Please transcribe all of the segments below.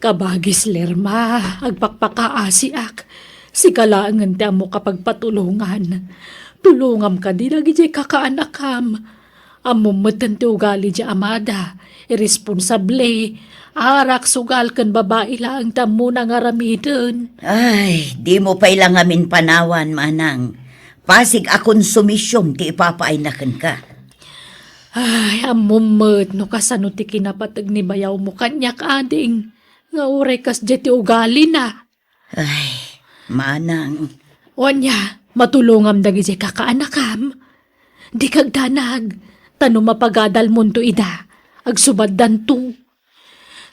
Kabagis lerma, agpakpakaasiak. Sigalaangan ti mo kapag patulungan. Tulungam ka di lagi jay kakaanakam. Amumatan ti ugali di amada. Irresponsable. Arak sugal kan babae lang tamo nang aramidon. Ay, di mo pa ilang amin panawan, manang. Pasig akong sumisyon ti ipapainakan ka. Ay, amumad no kasano ti kinapatag ni bayaw mo kanyak ading. Nga uray kas jay ti ugali na. Ay, manang. Wanya, matulungam dagi jay kakaanakam. Di kagdanag, tano mapagadal mundo ida, agsubad danto.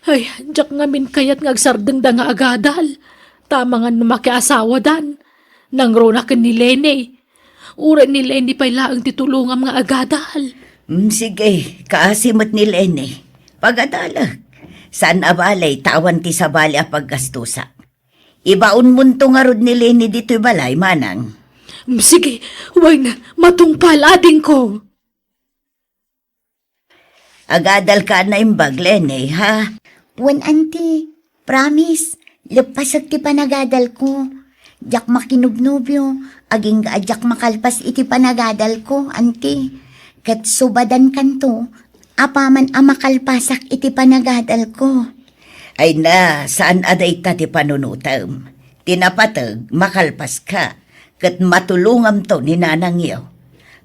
Ay, jak ngamin kayat ngagsardeng da nga agadal. Tama nga makiasawa dan. Nangronakan ni Lene. Ura ni Lene pa'y laang titulungam nga agadal. Sige, kaasimot ni Lene. Pagadalag. San abalay, tawan ti sabali a paggastusa. Ibaon munto nga rod ni Lene dito'y balay, manang. Sige, huwag na, matungpal ading ko. Agadal ka na imbag, Lene, ha? Wan, auntie. Promise. Lepas ti panagadal ko. Jak makinubnubyo. Aging jak makalpas iti panagadal ko, auntie. Kat subadan kanto. Apaman makalpasak iti panagadal ko. Ay na, saan aday ta ti panunutam? Tinapatag, makalpas ka. Kat matulungam to ni nanang iyo.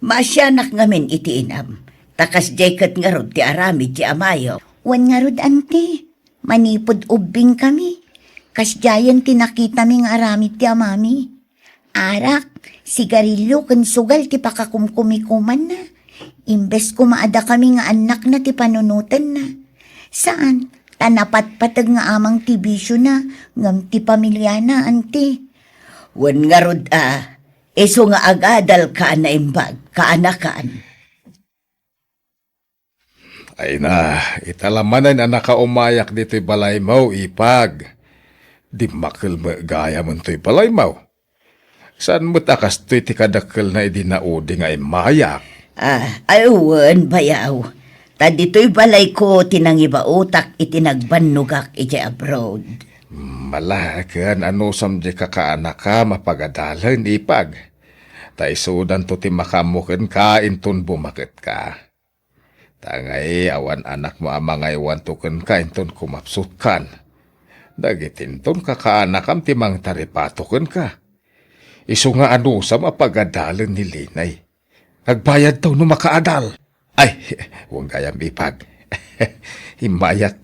Masyanak ngamin iti inam. Takas jay kat nga rod ti aramid ti amayo. Wan nga rod, auntie. Manipod ubing kami. Kasjayan tinakita mi nga aramid ti amami. Arak, sigarilyo kan sugal ti pakakumkumikuman na. Imbes kumaada kami nga anak na ti panunutan na. Saan? Tanapat-patag nga amang ti bisyo na. Ngam ti pamilya na, auntie. Wan nga rod iso nga agadal ka na imbag, kaanakan. Ay na, italamanan ang nakaumayak dito'y balay mo, ipag. Di makil gaya mo to'y balay mo. Saan mo takas to'y tikadakil na idinaudi nga imayak? Aywan, bayaw. Ta dito'y balay ko tinangiba utak itinagbanugak iti abroad. Malakan ano samdi kakaanak ka mapagadalan, ipag. Ta isudan to ti makamukin ka inton bumakit ka. Tangay awan anak mo amangay wantukan ka inton kumapsukan. Dagitinton kakaanakam timang taripatukan ka. Isu nga ano sa mapagadalan ni Linay. Nagbayad daw no makaadal. Ay, huwag kayang ipag. Himayat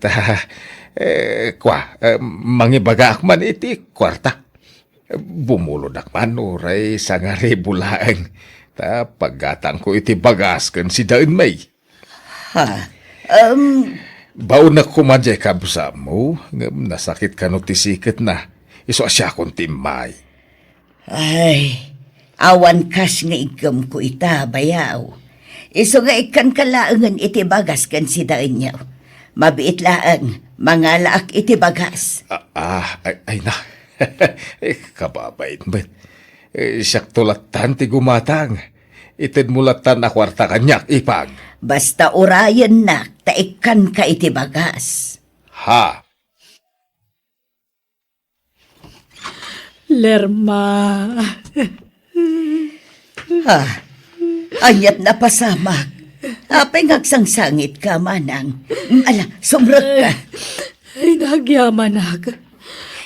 mangibagaak man iti kwarta. Bumulod akman uray sa nga rebulaang. Ta paggatang ko iti bagaskan si Dain May. Baon na kumadya ka busa mo, nasakit ka no tisikat na, iso asya kong timay. Ay, awan kas nga igam ko ita, bayaw. Iso nga ikan kalaangan iti bagas kan si Dain niyaw. Mabiit laang, mga laak iti bagas. Ay na, kababain ba't? Siyak tulatan ti gumatang. Itid mulatan na kwarta kanyak, ipag. Basta urayan na, taikan ka iti bagas. Ha? Lerma. Anyat na pasamag. Apay ngagsangsangit ka, manang. Ala, sumrot ka. Ay, nagyamanag.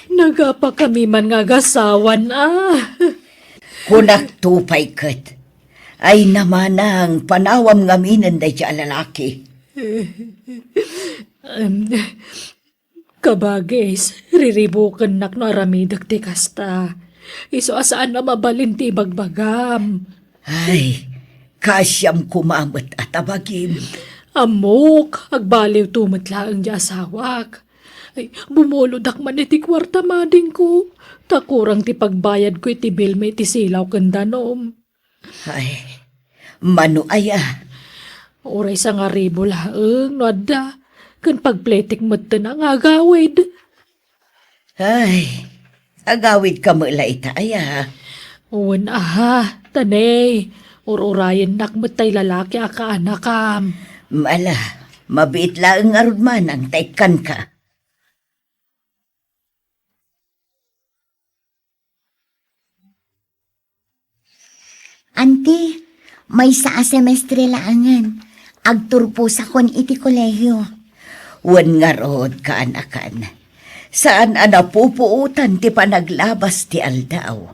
Nagapa kami man ngagasawan Kunak tupay kat. Ay namanang panawam ngaminan day siya lalaki. Kabagis, riribukan nak no aramidag ti kasta. Iso asaan na mabalin ti bagbagam. Ay, kasyam kumamot at abagim. Amok, agbaliw tumatlaang di asawak. Ay, bumuludak man iti kwarta mading ko. Takurang ti pagbayad ko iti bill may ti silaw kandanom. Ay, mano aya. Oray sa nga ribo laeng, nada. Kan pagpletik mo ang agawid. Ay, agawid ka mo ita aya. Uwan aha, tanay. Ururayan nakmatay lalaki akaanakam. Mala, mabiit lang arud man ang taikan ka. Auntie, may sa semestre laangan. Agturpo sa kon iti kolehiyo. Wan nga rod kaanakan. Saan pupuutan ti panaglabas ti aldaw?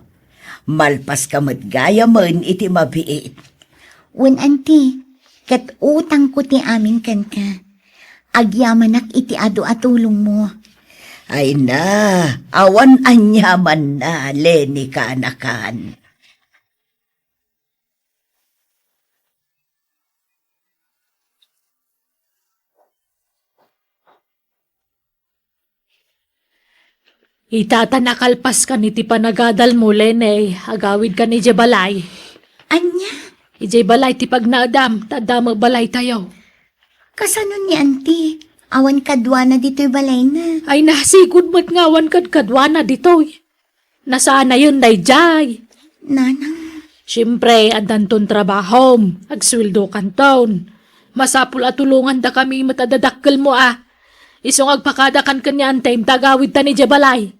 Malpas kamat gaya man iti mabiit. Wen auntie, ket utang ko ti amin ken ka. Agyamanak iti adu atulong mo. Ay na, awan anyaman na, Lenny kaanakan. Itata nakalpas ka ni ti panagadal mo, Lene. Agawid ka ni Jebalay. Anya, Ijay balay ti pagnaadam, tadam balay tayo. kasano ni auntie? Awan kadwa na dito'y balay na. Ay nasigod mo't ngawan kad kadwana ditoy. Nasaan na yun, Dayjay? Nanang, Siyempre, andan ton trabahom, agswildo kanton. Masapul at tulungan da kami matadadakkel mo Isong agpakadakan kanyan time tagawid ta ni Jebalay.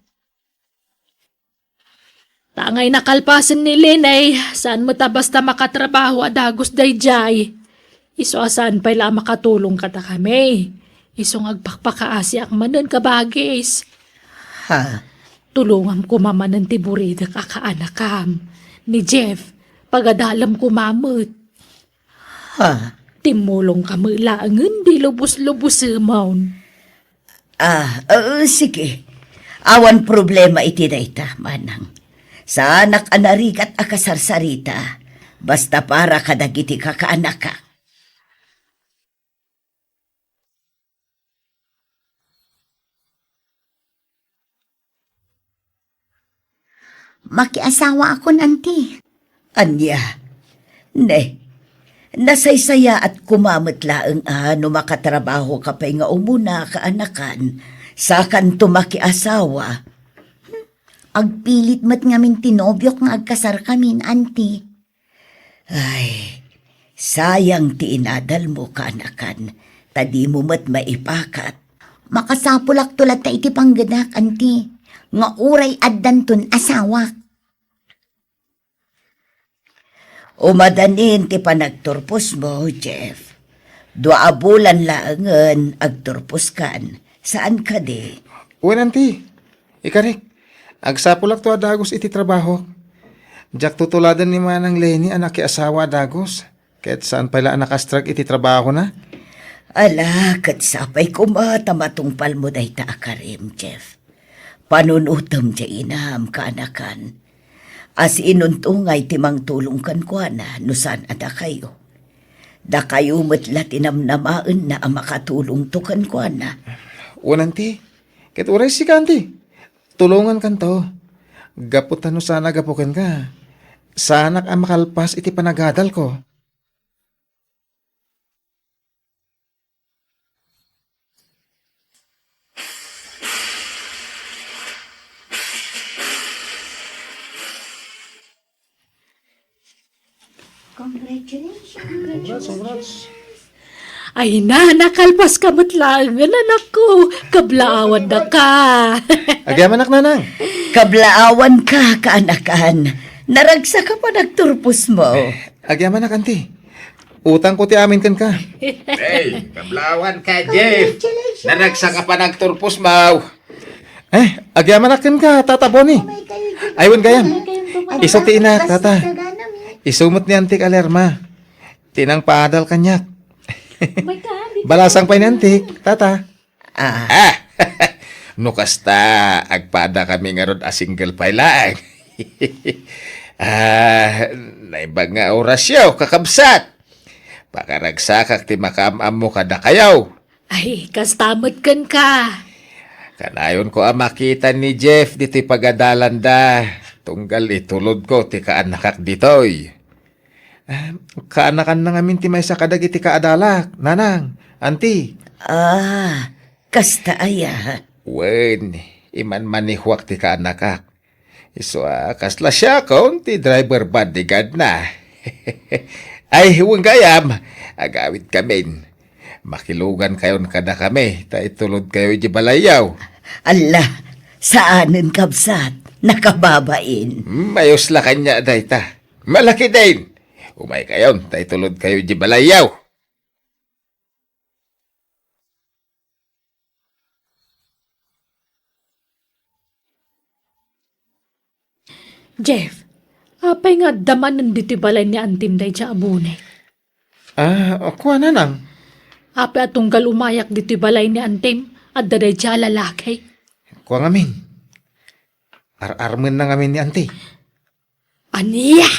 Tangay nakalpasan ni Linay, saan mo ta basta makatrabaho adagos Dayjay. Iso asan pala makatulong ka ta kami. Isong agpakpakaasi ang manon kabagis. Ha? Tulungam ko mamanan ti burida kakaanakam. Ni Jeff, pagadalam ko mamut. Ha? Timulong kami laangan, di lubos-lubos maun. Sige. Awan problema iti dayta, manang. Sa anak anarikat akasarsarita, basta para kadagiti kakaanak ka. makiasawa ako auntie. Anya, ne, nasaysaya at kumamit laeng no makatrabaho ka pa nga umuna kaanakan, sa kanto makiasawa. Agpilit mat ngamin tinobyok nga agkasar kamin, auntie. Ay, sayang ti inadal mo kaanakan, tadi mo mat maipakat. Makasapulak tulat ta iti panggadak, auntie. Nga uray addanton asawak. Umadanin ti panagturpos mo, Jeff. 2 bulan laangan agturpos kan. Saan ka di? Uwan, auntie. Ikarik. Agsapulak to adagos iti trabaho. Jak tutuladan ni Manang Lenny anak asawa adagos. Kahit saan pala nakastrag iti trabaho na. Ala, kat sapay kumata matungpal mo day ta akarim, Jeff. Panunutom dya inam kaanakan. As inuntungay timang tulong kan kwa na nusan ada kayo. Da kayo matlat inamnamaan na ang makatulong to kan kwa na. Uwan, auntie. Kahit uray si ka, auntie. Tulungan kan to. Gaputan no sana gapukan ka. Sanak ang makalpas iti panagadal ko. Congratulations. Ay na, nakalpas ka matlangan, anak ko. Kablaawan na ka. Agyaman ak nanang. Kablaawan ka, kaanakan. Naragsa ka pa nagturpos mo. Agyaman ak, auntie. Utang ko ti amin kan ka. Hey, kablawan ka, Jeff. Nanagsa ka pa nagturpos mo. Agyaman ak kan ka, tata Bonnie. Aywan gayam. Iso ti inak, tata. Isumot ni antik alerma. Tinang paadal kanyak. Balasang pa ni antik, tata. Nukasta, agpada kami nga ron a single pa lang. Naibag nga orasyaw, kakabsat. Pakaragsakak ti makamam mo kada kayaw. Ay, kastamot kan ka. Kanayon ko ang makita ni Jeff diti pagadalan da. Tunggal itulod ko ti kaanakak ditoy. Kaanakan na ngamin ti may sa kadag iti kaadalak, nanang, auntie. Kasta aya. Wen, iman manihuak ti kaanakak. Iso kasla siya kon ti driver bodyguard na. Ay, huwag gayam. Agawit kami. Makilugan kayon kada kami. Ta itulod kayo di balayaw. Ala, saanin kabsat? Nakababain. Mayos la kanya dayta. Malaki din. Umay kayon, tay tulod kayo di balayaw. Jeff, apay nga daman nandito balay ni Antim day siya abune. Kuha na nang. Apay atunggal umayak dito balay ni Antim at daday siya lalaki. Kuha ngamin. Ar-armen na ngamin ni ante. Aniya!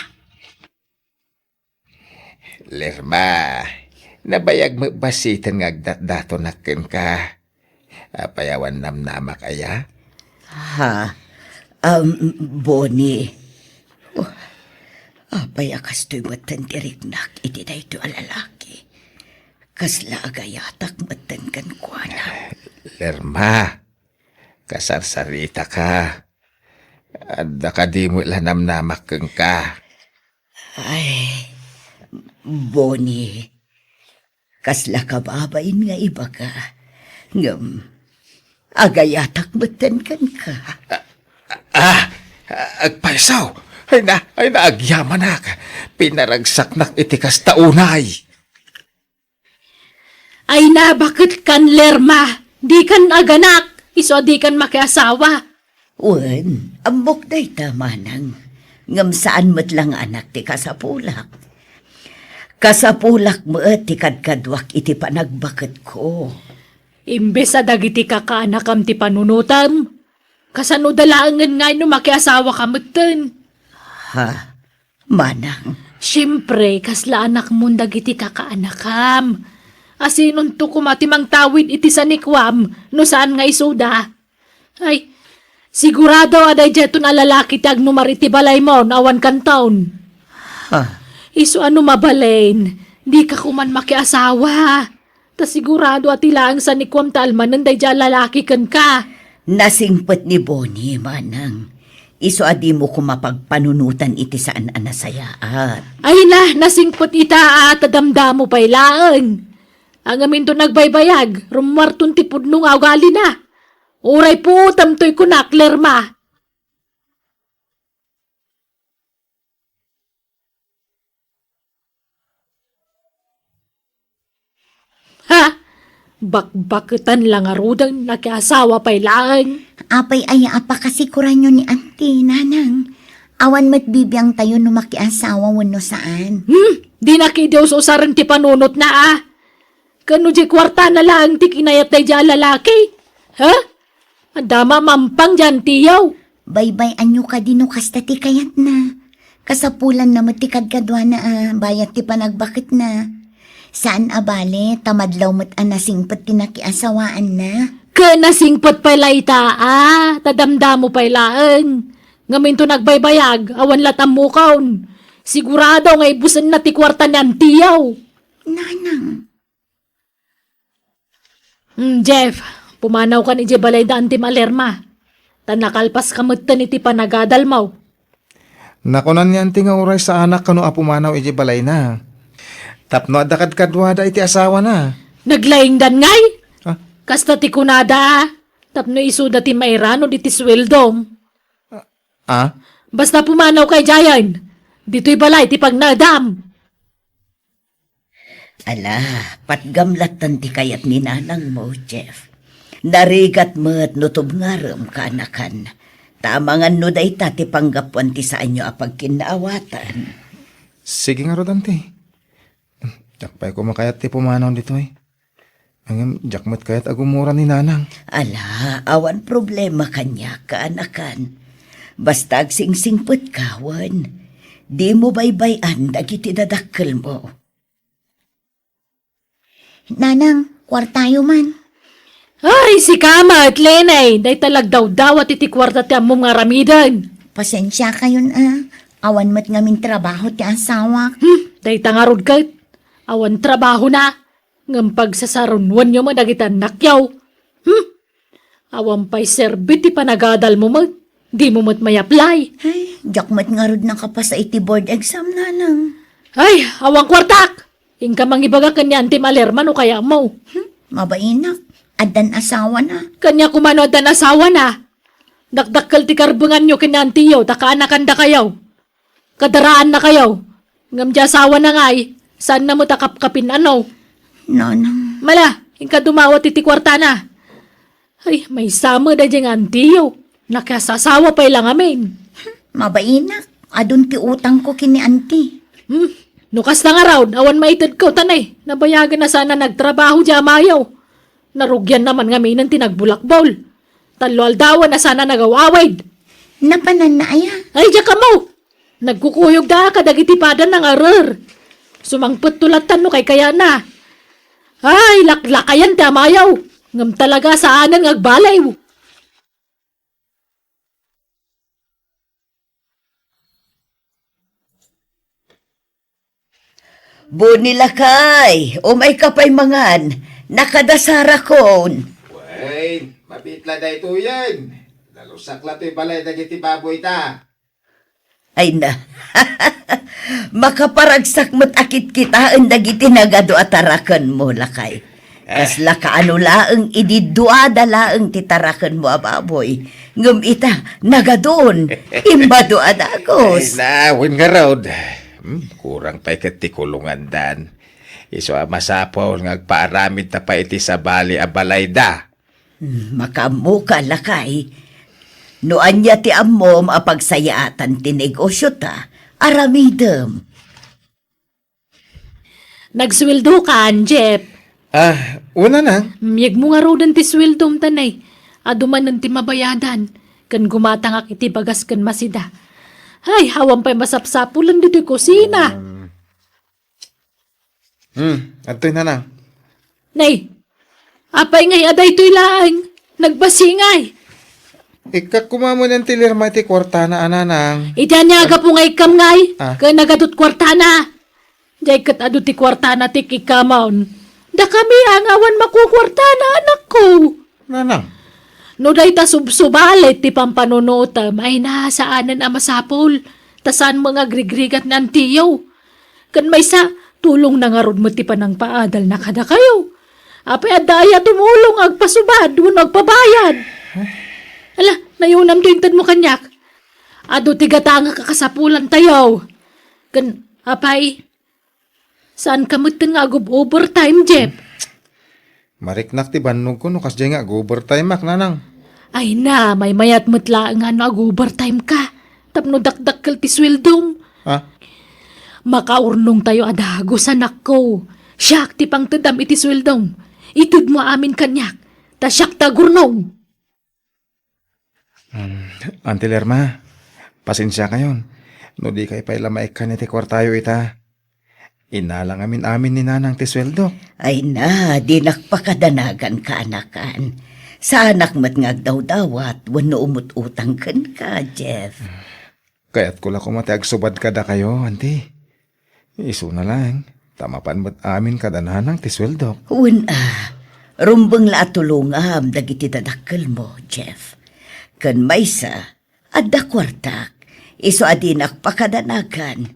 Lerma, nabayag mo basitan nga agdat-dato nakin ka. Payawan namnamak aya? Ha? Boni. Oh, apay akas to'y matan dirignak, iti na ito alalaki. Kasla agayatak matan kan kuana. Lerma, kasarsarita ka. Adda ka di mo ilanamnamak keng ka. Ay, Boni. Kasla ka babain nga iba ka. Ngam, agayatak matan kan ka. Agpaisaw, ay naagyaman na ka. Pinaragsak nak itikas taunay. Ay na, bakit kan Lerma? Di kan aganak, iso di kan makiasawa. Wen, ambok day tama nang. Ngam saan mo't lang anak ti kasapulak. Kasapulak mo ti kadkadwak iti panagbakat ko. Imbes sa dagiti kakaanakam ti panunutam. Kasano dalaangan nga no makiasawa kamutan. Ha? Manang, Siyempre, kasla anak mo dagiti kakaanakam. Asinon to kumatimang tawid iti sanikwam no saan nga isuda. Ay, sigurado aday jeton alalaki ti agnumar iti balay mo awan kan taon. ha? Iso ano mabalain, di ka kuman makiasawa. Ta sigurado at ilaang sanikwam talman nanday dya lalaki kan ka. Nasingpet ni Bonnie, manang. Iso adi mo kumapagpanunutan iti saan anasayaan. Ay na, nasingpot ita at adamdamo pa'y laan. Ang amin to nagbaybayag, rumwarton ti pudnong awgali na. Uray po, tamtoy ko na, Lerma. Ha? Bakbakutan lang arudang nakiasawa pa'y laan. Apay ay apa kasi kuranyo ni auntie, nanang. Awan mat bibiyang tayo no makiasawa wano saan. Di nakidew so sarang ti panunot na ah. Kano di kwarta na lang ti kinayat na dyan lalaki? Ha? Adama mampang dyan tiyaw. Baybay anyo ka dino kasta ti kayat na. Kasapulan na matikad kadwa na bayat ti panagbakit na. Saan abale, tamadlaw mat anasing pati nakiasawaan na. Kanasingpot pa'y layta ah. Tadamdamo pa'y laan. Ngamin to nagbaybayag, awan latam mukaon. Sigurado nga ibusan na ti kwarta niyan tiyaw. Nanang, Jeff, pumanaw ka ni Jebalay daan ti Malerma. Tanakalpas kamutan iti panagadal mo. Nakunan niyan ti nga uray sa anak kano apumanaw iji balay na. Tapno adakad kadwada iti asawa na. Naglaing dan ngay? Ah? Kasta ti kunada ah. Tapno isuda ti mairano di ti sweldom. Ah? Basta pumanaw kay Jayan. Dito'y balay ti pagnadam. Ala, patgamlatan ti kayat ni nanang mo, Jeff. Narigat mo't nutob ngaram ka anakan. Tamangan no day ti panggapuan ti saan nyo apag kinaawatan. Sige nga rodante. Jakpay ko makayat ti pumanaw dito eh. Ang jakmat kayat agumura ni nanang. Ala, awan problema kanya ka anakan. Basta agsingsingput kawan. Di mo baybayan dagiti dadakkel mo. nanang, kwartayo man. Ay, si Kama at Lenay. Day talag daw at iti kwarta ti among nga ramidan. Pasensya kayo na. Awan mat ngamin trabaho ti asawa. Day tangarod kat. Awan trabaho na. Ngam pagsasarunwan nyo madagitan nakyaw. Awan pa'y serbit ti panagadal mo mag. Di mo mat may apply. Ay, jakmat nga rod na kapasa iti board exam, nanang. Ay, awang kwartak! Ingka mangibaga kanyan ti Malerman o kaya mo. Mabainak, adan asawa na. Kanya kumano at asawa na. Dakdakkel ti karbungan nyo kinantiyo, takaanakan da kayaw. Kadaraan na kayaw. Ngam di asawa na nga eh. Saan na mo takap-kapin ano? Nanang, Mala, ingka dumawat iti kwarta na. Ay, may sama na diyang antiyo. Nakasasawa pa ilang amin. mabainak. Adun ti utang ko kini auntie. Nukas na nga raw, awan maitid ko tanay. Nabayagan na sana nagtrabaho di amayaw. Narugyan naman ngamin ng tinagbulakbol. Talo aldawan na sana nagawawid. Napanan na aya. Ay, diya ka mo! Nagkukuyog da ka, dagitipadan ng arar. Sumangpot tulatan no kay kaya na. Ay, laklakayan tamayaw. Ngam talaga saanan ngagbalay. Bunilakay, umay kapay mangan, nakadasara kon. Wen, mabitla da ito yan. Nalusak la to'y balay dagiti baboy ta. Ay na, makaparagsak mo't akit kita ang dagiti nagado atarakan mo, lakay. Kas lakaano laang ididuada laang titarakan mo, ababoy. Ngum ita, nagadon, imbaduad Ay akos. na, wen nga raw. Kurang pa ikati kulungan dan. Iso masapaw ngagpaaramid ta pa iti sa bali a balay da. Makamuka, lakay. Noan niya ti amom apagsayaatan ti negosyo ta, aramidem. Nagsweldo ka, Jeff. Una na. Miyag mo nga raw din ti sweldo tanay. Aduman ng ti mabayadan. Kan gumatang iti bagas kan masida. Ay, hawang pa'y masapsapulan dito yung kusina. Ato'y na na. Nay, apay ngay aday to'y laang. Nagbasingay. Ika kumamo ng tilirma ti kwarta na ananang. Itanyaga po ngay kam ngay. Ah. Kaya nagadot kwartana. Diyay kat ado ti kwartana ti kikamaon. Da kami ang awan makukwartana anak ko. Nanang. No day ta subsubalit ti pampanunutam ay nasaanan ang masapol. Tasan mga grigrigat ng tiyaw. Kan may sa tulong na nga ron mo ti panang paadal na kada kayo. Apay adaya tumulong agpasubad dun agpabayad. Ala, nayunam tuintad mo kanyak. Ado ti gatanga kakasapulan tayo. Kan, apay, saan ka mutin nga overtime, Jeff? Mariknak ti bannog ko no kas nga overtime mak nanang. Ay na, may mayat mutla nga no overtime ka. Tapno dakdakkel ti sweldom. Makaurnong tayo adago sa ko. Siyak ti pang tedam iti sweldom. Itud mo amin kanyak. Ta siyak ta gurnong. Auntie Lerma, pasensya kayon. No di kay pailamaik ka ni ti kwartayo ita. Inalang amin ni nanang ti sweldo. Ay na, di nakpakadanagan ka, anakan. Sa anak mat ngagdaw-dawat, wano umut-utang kan ka, Jeff. Kaya't ko la kumati agsubad kada kayo, auntie. Isu na lang, tamapan mo't amin kada nanang ti sweldo. Rumbang la tulungam dagiti dadakkel mo, Jeff. Kan maysa, adda kwartak, iso adinak pakadanagan.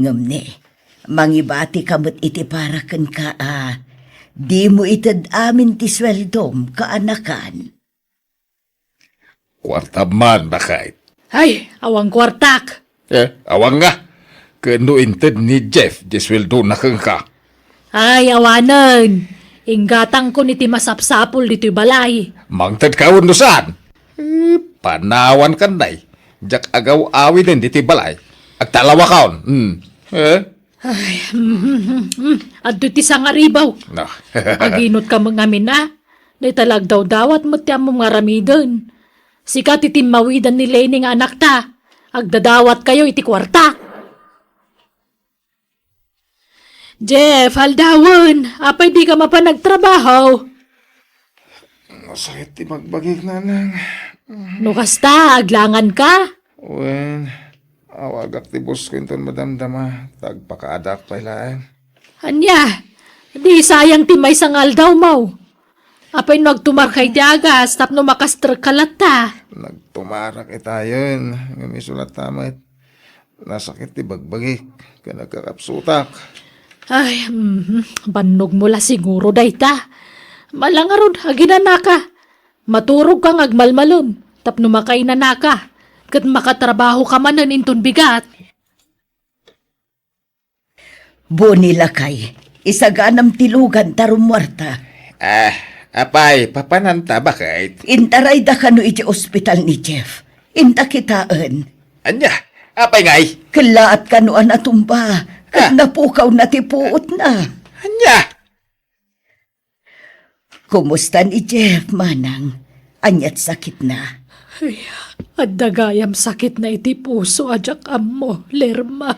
Ngamne, mangibati kamot iti para kan ka di mo itad amin ti sweldom kaanakan. Kwarta man bakit? Ay, awang kwartak. Awang nga. Kano inted ni Jeff, jesweldo na kang ka. Ay, awanan. Inggatang ko niti masapsapol dito'y balay. Mangtad ka no saan? Panawan kan day. Jak agaw awi din diti balay. Agtalawa kaon. Adto ti sangaribaw. No. Aginot ka mga na. Day talag daw dawat mo ti among maramidon. Sika ti timawidan ni Lenny nga anak ta. Agdadawat kayo iti kwarta. Jeff, haldawan. Apay di ka mapanagtrabaho. Masakit ti magbagig nanang. No kasta, aglangan ka. Wen, awagak ti boss ko inton madamdama. Tagpakaadak pa ilaan. Anya, di sayang ti may sangal daw mo. Apay nagtumarkay ti agas, tapno makastrakalat ta. Nagtumarak itayon. Ngamisulat tamat. Nasakit ti bagbagik. Kanagkakapsutak. Ay, banog mo la siguro day ta. Malangarod, aginana ka. Maturog kang agmalmalom, tapno makainana ka. Kat makatrabaho ka man inton bigat. Buni lakay, isaganam tilugan tarumwarta. Apay, papananta bakit? Intaray da kano iti ospital ni Jeff. Inta kitaan. Anya, apay ngay? Kalaat kano anatumba. Kat napukaw na tipuot na. Anya? Kumusta ni Jeff, manang? Anyat sakit na. Ay, at dagayam sakit na iti puso ajak ammo, Lerma.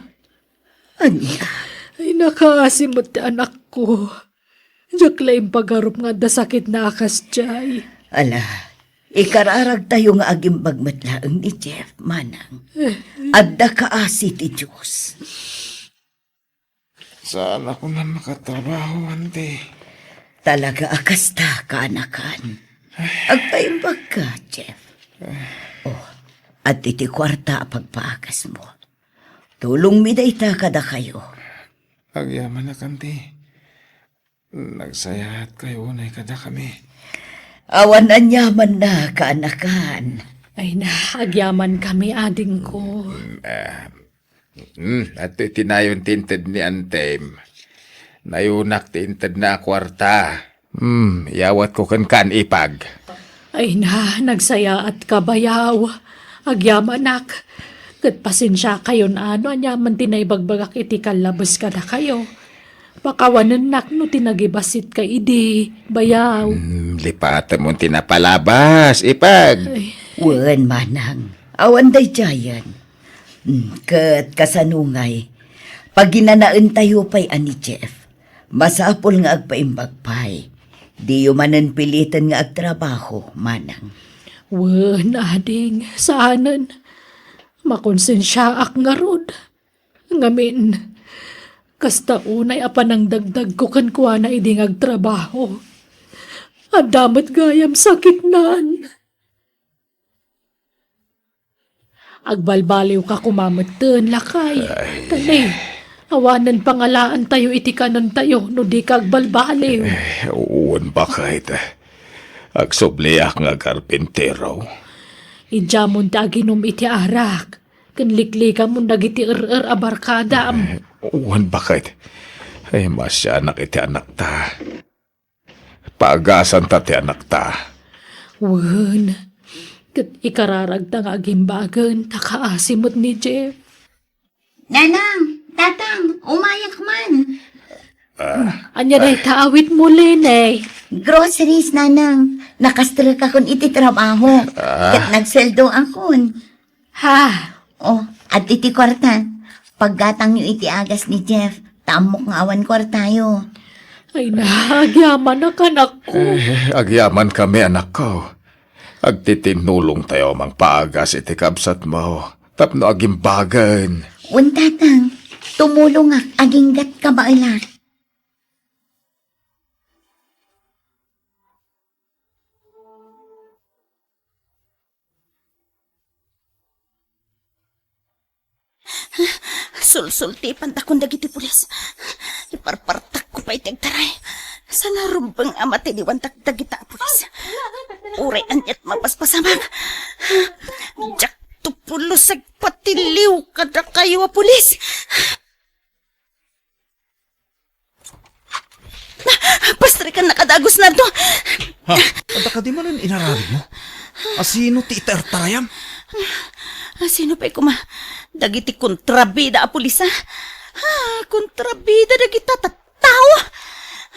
Anya? Ay, nakaasimot ti anak ko. Diyak laing pagarup nga da sakit na akas jay. Ala, ikararag tayo nga aging bagmatlaang ni Jeff, manang. Adda kaasi ti Diyos. Saan ako na makatrabaho, ante? Talaga akasta kaanakan. Agpaimbag ka, Jeff. Oh, at iti kwarta pagpaakas mo. Tulong mi dayta kada kayo. Agyaman na kanti. Nagsayat kayo na kada kami. Awan na nyaman na kaanakan. Ay na, agyaman kami ading ko. At tinayon tinted ni Antem. Nayunak tinted na kwarta. Yawat ko kan ipag. Ay na, nagsaya at kabayaw. Agyaman nak. Kat pasensya kayo na ano, anyaman tinaybagbagak iti kalabas ka na kayo. Pakawanan nak no tinagibasit ka idi, bayaw. Lipatan mo tinapalabas, ipag. Wan manang. Awan day jayan. Kat kasanungay. Pag ginanaan tayo pa'y ani Jeff. Masapol nga agpaimbag pa'y. Di yumanan pilitan nga agtrabaho, manang. Wan, ading, saanan. Makonsensya ak nga rod. Ngamin, kasta unay apanang dagdag ko kan kuha na iding agtrabaho. At damat gayam sakit naan. Agbalbaliw ka kumamatan, lakay. Tanay, awanan pangalaan tayo iti kanon tayo, no di ka agbalbaliw. Uwan ba kahit agsobliak nga karpintero? Ijamon ta aginom iti arak. Kanliklika mo nagiti abarkada am. Uwan ba kahit ay masya anak iti anak ta. Paagasan ta ti anak ta. Wan, kat ikararag ta nga agimbagan, takaasimot ni Jeff. Nanang, tatang, umayak man. Anya day taawit mo, Lene. Groceries, nanang. Nakastra ka kun iti trabaho. Kat nagseldo akon. Ha? Oh, at iti kwarta. Paggatang yung iti agas ni Jeff, tamok nga awan kwartayo. Ay nagyaman na kanak ko. Agyaman kami anak ko. Agtitinulong tayo mang paagas iti kabsat mo. Tapno agimbagan. Untatang, tumulong ak aginggat ka ba ilat? Sulsulti pantakon dagiti pulis. Iparpartak ko pa itagtaray. Sa narumbang amati diwantak dagita pulis. Uray anyat mapaspasamag. Jak tupulos agpatiliw kada kayo a pulis. Pastri ka nakadagos na do. Ha? Anda ka di man ang inarabig mo? Asino ti itartarayam? Sino pa'y kuma? Dagiti kontrabida a pulis ha? Kontrabida dagita tao.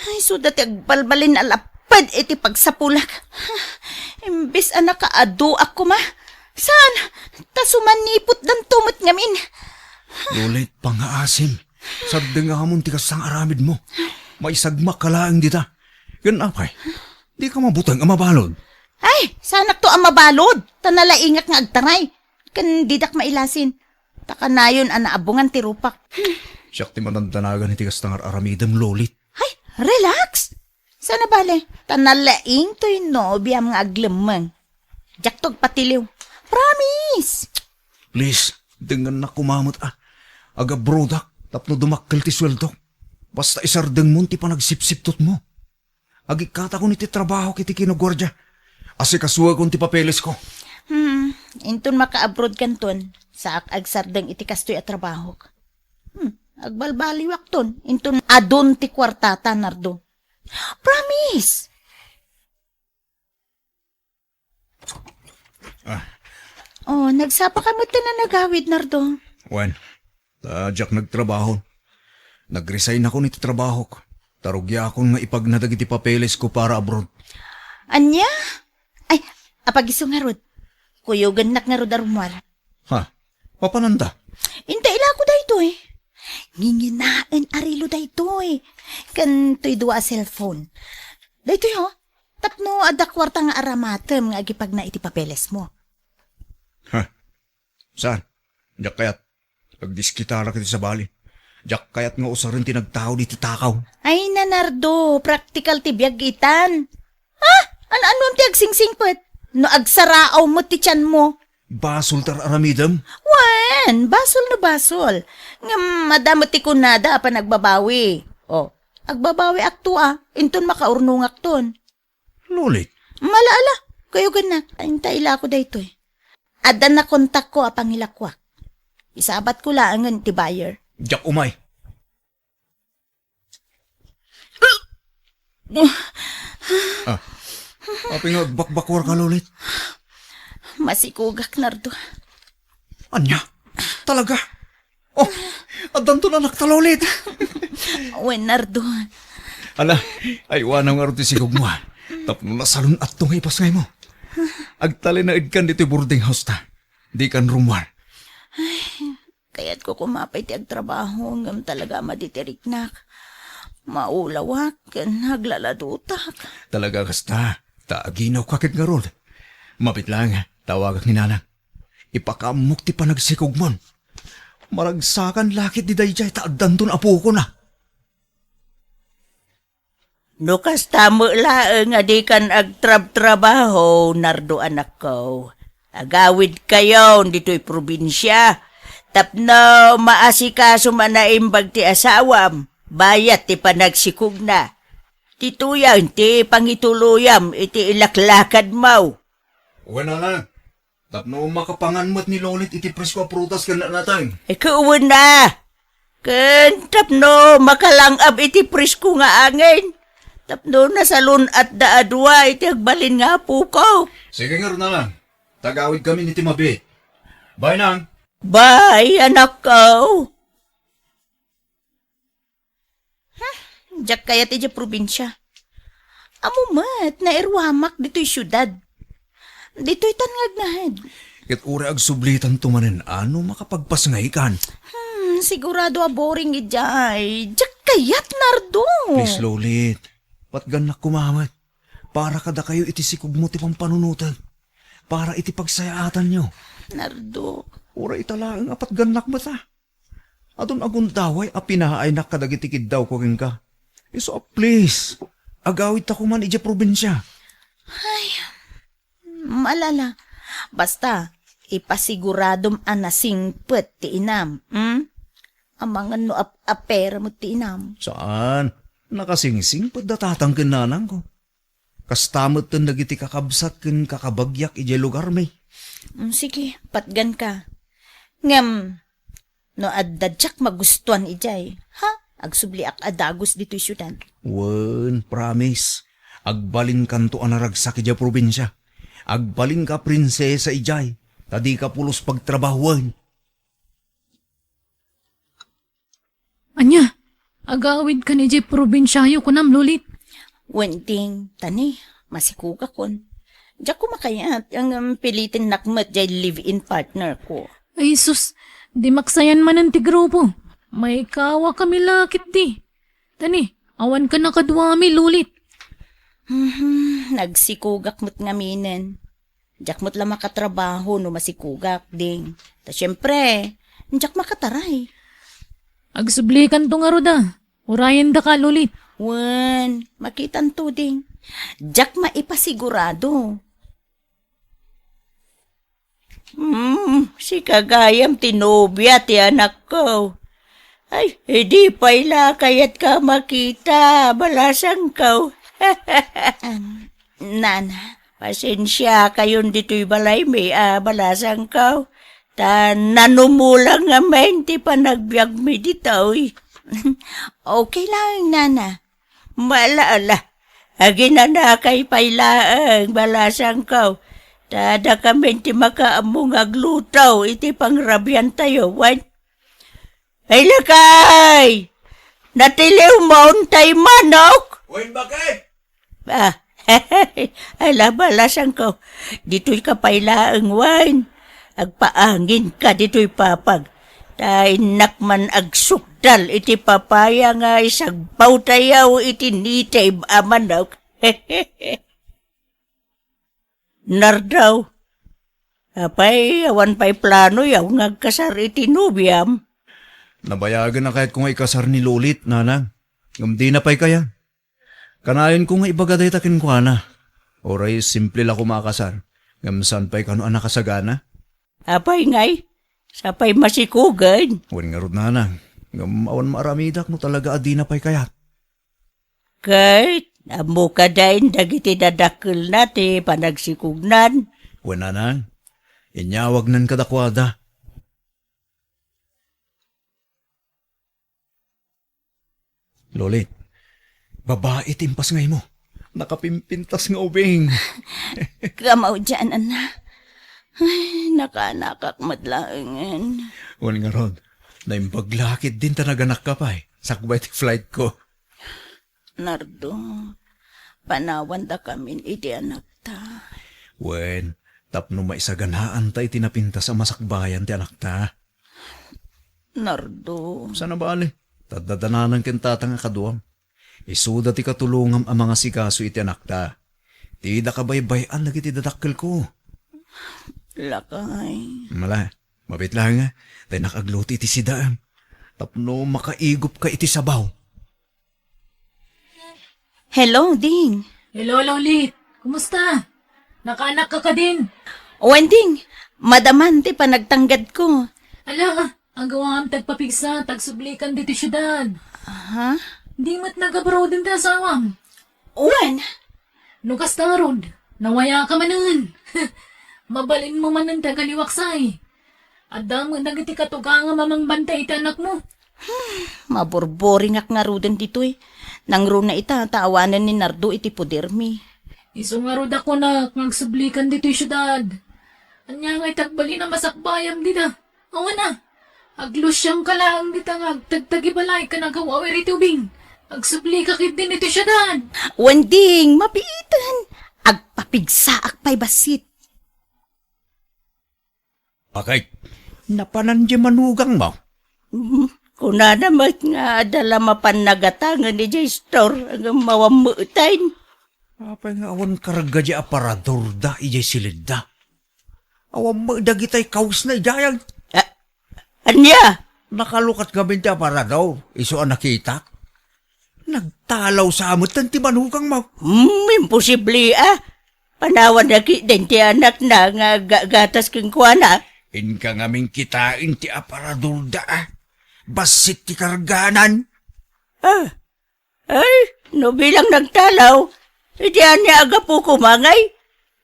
Ay, so dati agbalbalin alapad iti pagsapulak. Imbis anak kaado ako ma. Saan? Tasumanipot dan tumot ngamin. Lulit pang aasim. Sabda nga hamon ti kasang aramid mo. Maisagmak ka laang dita. Yan apay. Di ka mabutang amabalod. Ay, sanak to ang mabalod. Tanalaingak nga agtaray. Kandidak mailasin. Takanayon ang naabungan ti rupak. Siyak ti manandanagan iti kasang aramidam lulit. Ay, relax. Sana bale, tanalaing to'y nobyam nga aglemang. Jak tog patiliw. Promise. Please, dengan na kumamot Aga brodak, tapno dumakkel ti sweldo. Basta isardeng mo ti panagsipsiptot mo. Agikata ko ni ti trabaho kiti kinugwardya. Asi kasuwa ko ti papeles ko. Inton maka-abroad kanton, sa agsardeng iti kastoy at trabaho. Agbalbaliwak ton. Inton adon ti kwartata, Nardo. Promise! Oh, nagsapa ka mo na nagawid, Nardo. Wen, tadyak nagtrabaho. Nag-resign ako nito trabaho ko. Tarugya akong nga ipagnadagiti papeles ko para abroad. Anya? Ay, apagiso nga rod. Kuyugan nak nga rod arumwal. Ha? Papananda? Intay ko dayto eh. Nginginaan arilo dayto eh. Kan to'y duwa cellphone. Dayto ho. Tapno ada kwarta nga aramatem nga agipag na iti papeles mo. Ha? Saan? Diyak kayat. Nagdiskitara kiti sa bali. Diyak kayat nga usarin tinagtao di titakaw. Ay nanardo, practical ti biyagitan. Ha? Ano-anon ti agsingsingpet? No agsaraaw mo ti tiyan mo. Basol tar aramidam? Wan, basol na basol. Nga madamo ti kunada pa nagbabawi. O, agbabawi akto inton makaurnong akton. Lulit. Malaala, kayo ganak. Ayntay ko dayto eh. Adan na kontak ko apang hilakwak. Isabat ko laangan ti buyer. Diyak umay. Aping agbakwar ka, Lulit. Masikugak, Nardo. Anya? Talaga? Oh, adan to na naktalulit. Wen, Nardo. Ala, ay wanang nga rin sigog mo. Tapno na salon at tungay pasngay mo. Agtali na idkan dito boarding house ta. Di kan rumwar. Kaya't ko kumapay ti agtrabaho ngam talaga maditiriknak. Maulawak, naglaladutak. Talaga kasta. Taaginaw kakit nga rod. Mapit lang, tawagak ni nanang. Ipakamuk ti panagsikog mon. Maragsakan lakit di dayjay taaddan ton apo ko na. No kastamo laeng nga di kan agtrab-trabaho, Nardo anak ko. Agawid kayo dito'y probinsya. Tapno maasikaso manaimbag ti asawam. Bayat ti panagsikog na. Tituyan ti pangituluyam iti ilaklakad mo. Wala lang. Tapno makapanganmat ni Lolit iti presko prutas ka na natang. Ikaw na. Ken tapno makalangab iti presko nga angin. Tapno na salon at daadwa iti agbalin nga pukaw. Sige nga rin na lang. Tagawid kami ni Timabi. Bye nang. Bye, anak ko. Diyak kaya ti probinsya. Amo mat, nairwamak dito'y syudad. Dito'y tangagnahed. Ket ure ag sublitan tumanen ano makapagpasngay kan. Sigurado boring ijay. Diyak kayat, Nardo. Please Lolit. Patgan na kumamat. Para kada kayo iti sikog mo ti pampanunutan. Para iti pagsayaatan nyo. Nardo. Ura italaang apat ganak mata. Adon agundaway apinahay na kadagitikid daw ko ka. So please, agawid ta kuman ija probinsya. Malala. Basta, ipasiguradom anasing pet ti inam. Amangan no apera mo ti inam. Saan? Nakasingsing pagdatatang kinanang ko. Kastamot ten dagiti kakabsat ken kakabagyak ija lugar may. Sige, patgan ka. Ngam, no addadyak magustuhan ijay. Ha? Agsubliak adagos dito'y syudad. Wen, promise. Agbalin kanto anaragsak ija probinsya. Agbalin ka prinsesa ijay. Tadi ka pulos pagtrabahuan. Anya, agawid ka ni Jeep probinsyayo kunam, Lulit. Wenting, tani, masikuga kon. Diyak ko makayat ang pilitin nakmat jay live-in partner ko. Ay sus, di maksayan man ang tigrupo. May kawa kami lakit di. Tani, awan ka nakadwami, Lulit. Nagsikugak mo't ngaminen. Diyak mo't lang makatrabaho no masikugak ding. Ta syempre, diyak makataray. Agsublikan to nga roda. Urayan da ka, Lulit. Wen, makitan to ding. Diyak maipasigurado. Si kagayam tinobya ti anak ko. Ay, hindi pala kaya't ka makita. Balasang ka. Nana, Pasensya kayon dito'y balay may balasang ka. Nanumulang nga men, ti pa nagbiag mi dito. Okay lang, nana. Malaala. Agi na kay pailaang balasang kaw. Tada kami ti makaamong aglutaw, iti pangrabian tayo, wan. Ay lakay! Natiliw mo untay manok! Uy, bakit? Ala balasang kaw. Dito'y kapailaang wan. Agpaangin ka dito'y papag. Tay nakman agsukdal iti papaya nga isagpaw tayaw iti nitay amanok. Nardaw. Apay, awan pa'y plano yaw ngagkasar iti nubiam. Nabayagan na kahit kung ikasar ni Lulit, nanang. Ngumdi na pa'y kaya. Kanayon ko nga ibagaday takin ko na. Oray, simple la kumakasar. Ngamsan pa'y kano anak kasagana. Apay ngay, sapay masikugan. Wan nga rod, nanang. Ngamawan maaramidak no talaga adi na pa'y kayat. Kahit, amo ka dahin dagiti dadakil nati panagsikugnan. Wan, nanang. Inyawag nan kadakwada. Lolit, babae timpas ngay mo. Nakapimpintas nga ubing. Kamaw dyan, anak. Ay, nakanakak madlaangan. Wan nga rod, naimbaglakit din tanaganak ka pa eh. Sakbay ti flight ko. Nardo, panawan da kamin iti anak ta. Wen, tapno maisaganaan ta itinapinta sa masakbayan ti anak ta. Nardo, Sana ba ali? Tadadananan kentata nga kaduam. Isuda ti katulungam ang mga sikaso iti anak ta. Ti da kabaybayan nagiti dadakkel ko. lakay. Mala, mabit lang nga. Tay nakagluti iti sidaam. Tapno makaigop ka iti sabaw. Hello, Ding. Hello, Lolit. Kumusta? Nakaanak ka din. Wending, madaman ti panagtanggad ko. Ala, ang gawang tagpapigsa, tagsublikan dito syudad. Ha? Di mat nag-abroad din ta asawam. Wen? Nukas ta nga rod, nawaya ka manan. Mabalin mo man ang tagaliwaksay. Adam, nagiti katuga nga mamang bantay iti anak mo. Maborboring ak nga ruden dito'y. Nang ro na ita, taawanan ni Nardo iti pudermi. Iso nga rod ako na ngagsublikan dito syudad. Anya nga itagbali na masakbayam dita. Awan na. Aglusyang ka lang dita nga agtagtagibalay ka nagawawer iti ubing. Agsubli ka kit din iti syudad. Wending, mapiitan. Agpapigsa akpay basit. Bakit? Napanan di manugang mo. Kuna naman nga adala mapanagatangan ni Jay Store ang mawamutain. Apay nga awan karga di aparador da ijay silid da. Awan mo dagitay kaus na ijayag. Anya? Nakalukat gabi ti aparador. Iso ang nakita. Nagtalaw sa amot ng timanugang mo. Imposible Panawan na din ti anak na nga gatas kong kuwana. Inka ngaming kitain ti aparador da Basit ti karganan. Ay, no bilang nagtalaw, hindi niya aga po kumangay.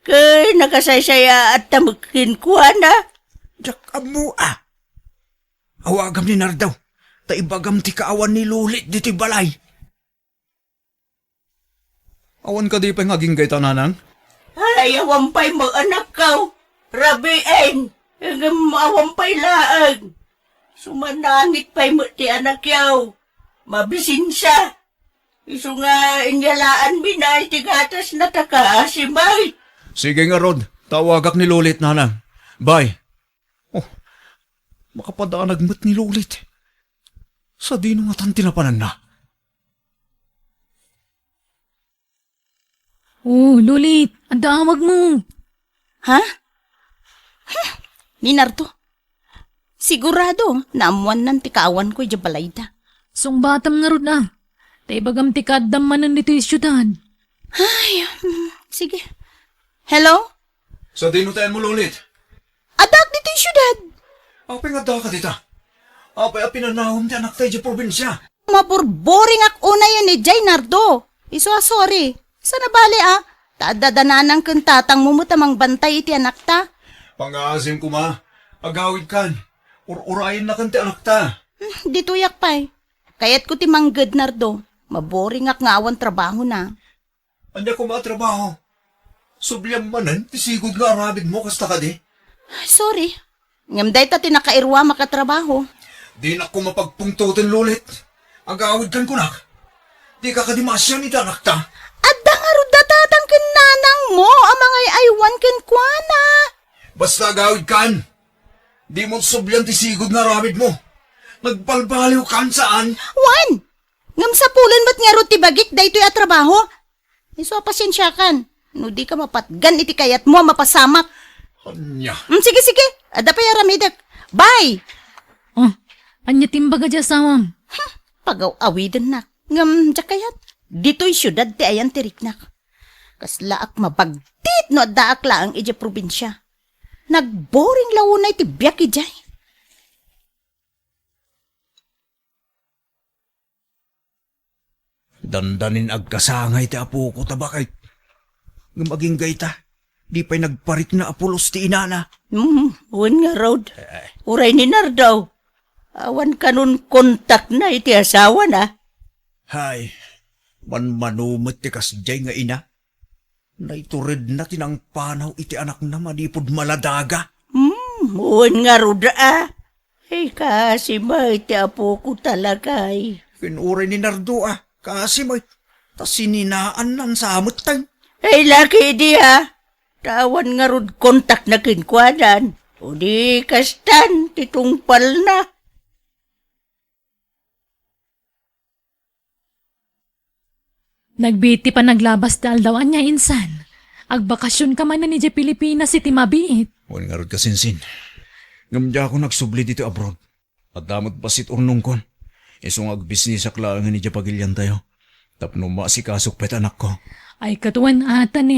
Kaya nakasaysaya at tamukin kuwana. Jak amu Awagam ni Nardaw. Taibagam ti kaawan ni Lulit diti balay. Awan ka di pa ngaging gay tananang? Ay, awampay mo anak kaw. Rabiin, awampay laang. Sumanangit pa'y mo ti anak yaw. Mabisin siya. Iso nga inyalaan minay ti gatas na takaasimay. Sige nga Rod, tawagak ni Lulit nanang. Bye. Oh, makapadanagmat ni Lulit. Sa dino nga tan tinapanan na. Oh, Lolit, ang damag mo. Ha? Ni Nardo. Sigurado, naamuan ng tikawan ko yung balayda. Song batam nga rod na. Taibagam tikadam manan dito yung syudad. Ay, sige. Hello? Sa dino tayan mo Lulit. Adak dito yung syudad. Apay nga da ka dita. Apay pinanahom ti anak tayo di probinsya. Maburboring ak una yan ni Jay Nardo. Iso sorry. Sana bali Tadadananang kang tatang mo tamang bantay iti anak ta. Pangaasim ko ma. Agawid kan. Urayan na kan ti anak ta. Di tuyak pa'y. Kayat ko ti manggad nardo. Maboring ak nga awan trabaho na. Anya ko matrabaho. Subliyam manan, tisigod nga arabid mo kasta ka di. Ay, sorry. Ngamday ta tinakairwa makatrabaho. Di na ko mapagpungtutin lulit. Agawid kan kunak. Di ka kadimasyan iti anak ta. Adda nga ro datatang kinanang mo, amangay aywan ken kuana. Basta agawid kan. Di mo subliyam tisigod nga arabid mo. Nagbalbaliw kan saan? Wan! Ngam sa pulan ba't nga ro ti bagik daytoy a trabaho? Iso pasensya kan. No di ka mapatgan iti kayat mo mapasamak. Anya. Sige, sige. Ada pa yaramidek. Bye! Oh, anya timbaga dya sawam. Pagaw-awidan na. Ngam, kayat. Dito'y syudad ti ayan tiriknak. Kaslaak mabagtit no daak laang iti probinsya. Nagboring lawunay ti biyak ijay. Dandanin agkasangay ti apo ko tabakay. Maging gayta, di pa'y nagparik na apulos ti inana. Wan nga road. Uray ni Nardaw. Awan kanun kontak na iti asawa na. Hay, manumot ti kasjay nga ina. Naiturid na tinang panaw iti anak na manipod maladaga. Wan nga road Ay kasi may ti apo ko talagay. Kinuray ni Nardo kasi may tasininaan ng samot tayo. Ay laki di Tawan nga road kontak na kinkwadan. O di kastan, titungpal na. Nagbiti pa naglabas dal daw anya insan. Agbakasyon ka man na ni Dya Pilipinas iti mabiit. Huwag nga rin kasinsin. Ngamdya ako nagsubli dito abroad. At damot pasit urnong kon. Isong agbisnis aklaan nga ni Dya pagilyan tayo. Tapno maasikasok pet anak ko. Ay katuan atan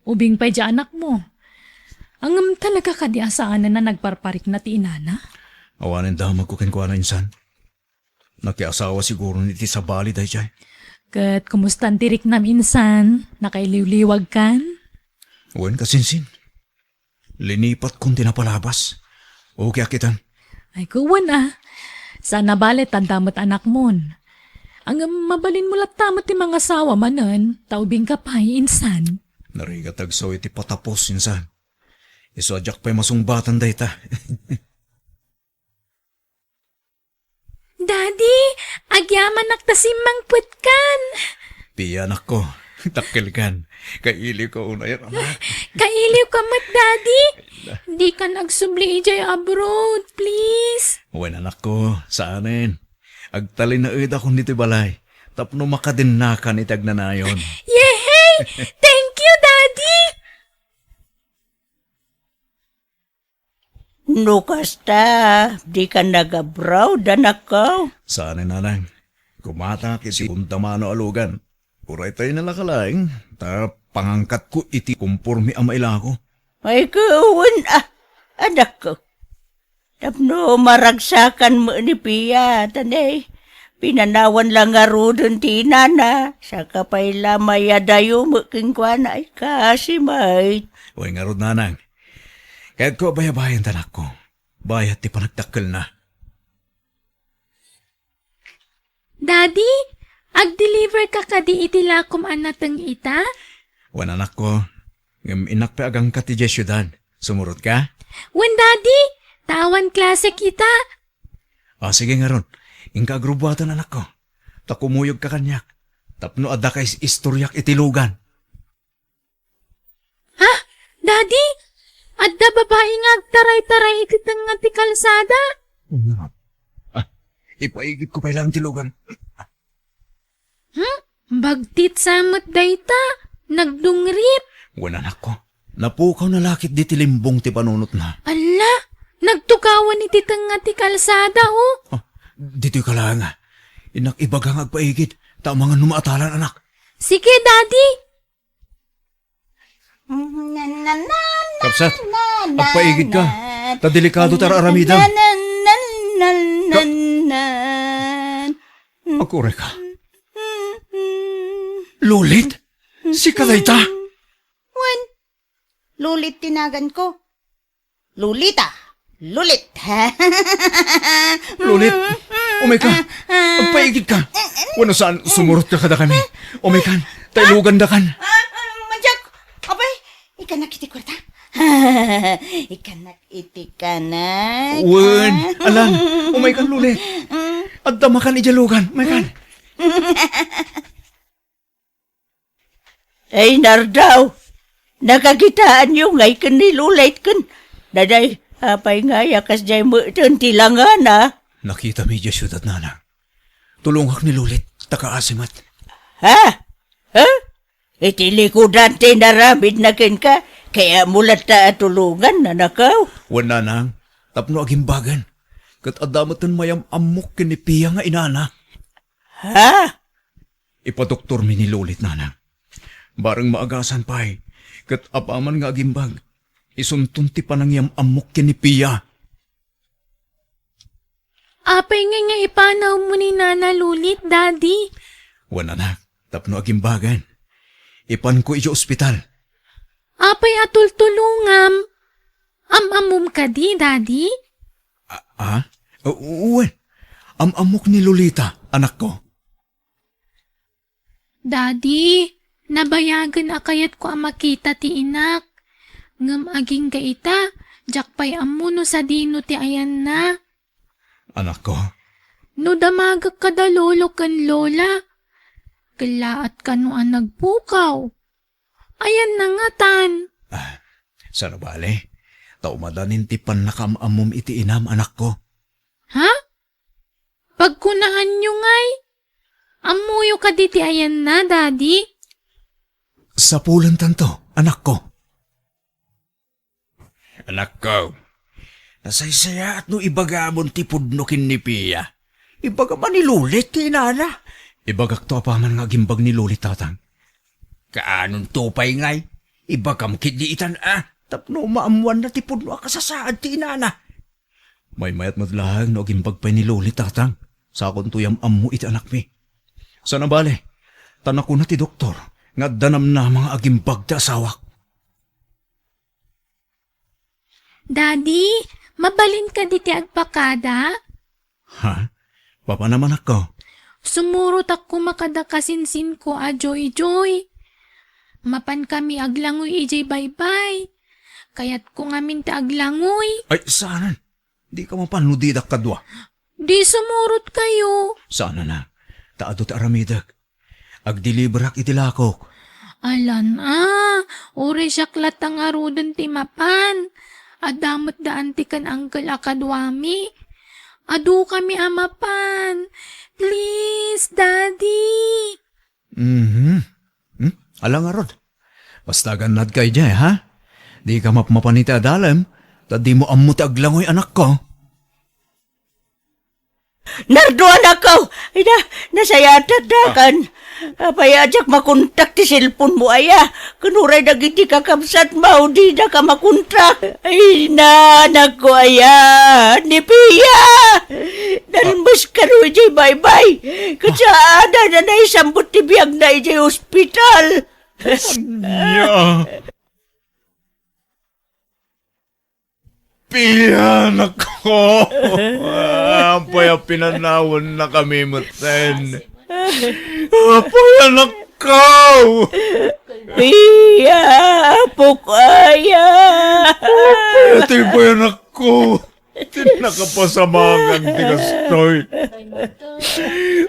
Ubing pa dya anak mo. Ang talaga kadiasaan na nagparparik na ti inana. Awanin damag ko kinkwa na insan. Nakiasawa siguro niti sa bali dahi jay. Kat kumustan tirik nam insan, nakailiwliwag kan? Huwag kasinsin. Linipat kong tinapalabas. Okay akitan. Ay kuwan Sana balit tandamot anak mon. Ang mabalin mo latamot ti mga sawa manan, taubing ka pa insan. Narigatag so iti patapos insan. Isadyak pa'y masungbatan dahi ta. Daddy, agyaman naktasimang putkan. Piyanak ko. Takil kan. Kaili ko unayan anak. Kailiw ka mat, Daddy. Di ka nagsubli ijay abroad, please. Uwan anak ko. Saanin? Agtalin na ida kung dito balay. Tapno makadinakan itag na nayon. Yehey! Thank you, Daddy! No kasta, di ka nagabraw, danak ko. Saanin nanang? Kumata kisi untamano alugan. Uray tayo nalakalaing. Ta pangangkat ko iti kumpurmi amaila ko. Ay kawan, anak ko. Tapno maragsakan mo ni Pia, tanay. Pinanawan lang nga rodon ti inana. Saka pa'y lamaya dayo mo kingkwana. Ay kasi may. Uy nga rod nanang. Kahit ko bayabayan tanak ko. Bayat ti panagtakkel na. Daddy, ag-deliver ka kadi iti lakom anateng ita? Wan anak ko. Ngam inak pa agang ka ti syudad. Sumurot ka? Wen, Daddy, tawan klase kita. Sige nga ron. Ingka agrubatan anak ko. Takumuyog ka kanyak. Tapno adda ka istoryak itilugan. Ha? Daddy, adda babae nga agtaray-taray iti nga ti kalsada. Ipaigit ko pa ilang tilugan. Bagtit samot dayta, nagdungrip. Wan anak ko. Napukaw na lakit di tilimbong ti panunot na. Ala, nagtukawan iti nga ti kalsada Dito'y kalanga. Inak ibagang agpaigit. Tamang numaatalan anak. Sige, Daddy. Kapsat, agpaigit ka. Tadelikado tara aramidan. Magkure ka. Lulit? Si Kadayta? Wen, lulit tinagan ko. Lulita, Lulit, ha? Lulit, umay ka. Magpaigid ka. Wano saan sumurot ka kada kami. Umay kan, tailugan da kan. Manjak, abay, ikanak iti kwarta. Ikanak iti kanak. Wen, alang, umay kan lulit. At damakan ijalugan, umay kan. Ay, Nardaw, nakakitaan yung ngay kan nilulit kan. Daday, apay nga yakas jay mo ito tilangan, ha? Nakita mi dya syudad nana. Tulunghak ni lulit, takaasimat. Ha? Ha? Iti likudan tinaramid na kin ka, kaya mulat ta tulungan na nakaw. Wan nanang, tapno agimbagan. Kat adamatan mayam amok kinipiya nga inana. Ha? Ipadoktor mi ni lulit nanang. Barang maagasan pa'y, kat apaman nga agimbag. Isuntunti pa nang yam amok kinipiya. Apay nga ipanaw mo ni Nana Lulit, Daddy. Wan nanang, tapno agimbagan. Ipan ko iyo ospital. Apay atul tulungam. Amamum ka di, Daddy? Ha? Uwan, amok ni Lolita, anak ko. Daddy, nabayagan akayat ko ang makita ti inak. Ngam aging kaita, jakpay amuno sa dino ti ayan na. Anak ko, No damagak kada lolo kan lola. Kalaat ka no ang nagpukaw. Ayan na nga tan. sarabale, taumadanin ti pannakamamum iti inam anak ko. Ha? Pagkunaan nyo ngay. Amuyo ka di ti ayan na, Daddy. Sa pulan tanto, anak ko. Anak ko, nasaysaya at no ibagamon ti pudno kinnipiya. Ibaga man ni Lulit, ti inana. Ibagak to apaman nga gimbag ni Lulit tatang. Kaanon tupay ngay, ibagam kidiitan tapno maamuan na ti pudno akasasaad ti inana. May mayat madlahag no gimbag pa ni Lulit tatang. Sakon tuyam amu iti anak mi. Sana bale, tanak ko na ti doktor, nga danam na mga agimbag ti asawak. Daddy, mabalin ka di ti agpakada? Ha? Papa naman ako. Sumurot ako makadakasinsin ko a Joy. Mapan kami aglangoy ijay bye-bye. Kaya't ko ngamin ti aglangoy. Ay, saan? Di ka mapanudidak kadwa. Di sumurot kayo. Sana na? Taado ti aramidak. Agdilibrak iti lakok. Alan uri syaklat ang arudan ti mapan. Adamot daan ti kan angkel akadwami. Adu kami amapan. Please, Daddy. Alang arod. Basta ganad kay jay, ha? Di ka mapmapaniti adalam. Tadi mo ammo ti aglangoy anak ko. Narduan ako! Ay na, nasayatat na kan. Payajak makontak ti cellphone mo aya. Kanuray dagiti kakabsat mo, di na ka makontak. Ay na, anak ko aya. Ni Pia! Nalmas ka rin jay bye-bye. Katsaan na na isambot ti biyag na jay hospital. Nya. Pia, nako. Apay pinanawan na kami muten. Apay nakaw. Pia, apo ko aya. Ito yung nako. Tinakapasamangan ti kastoy.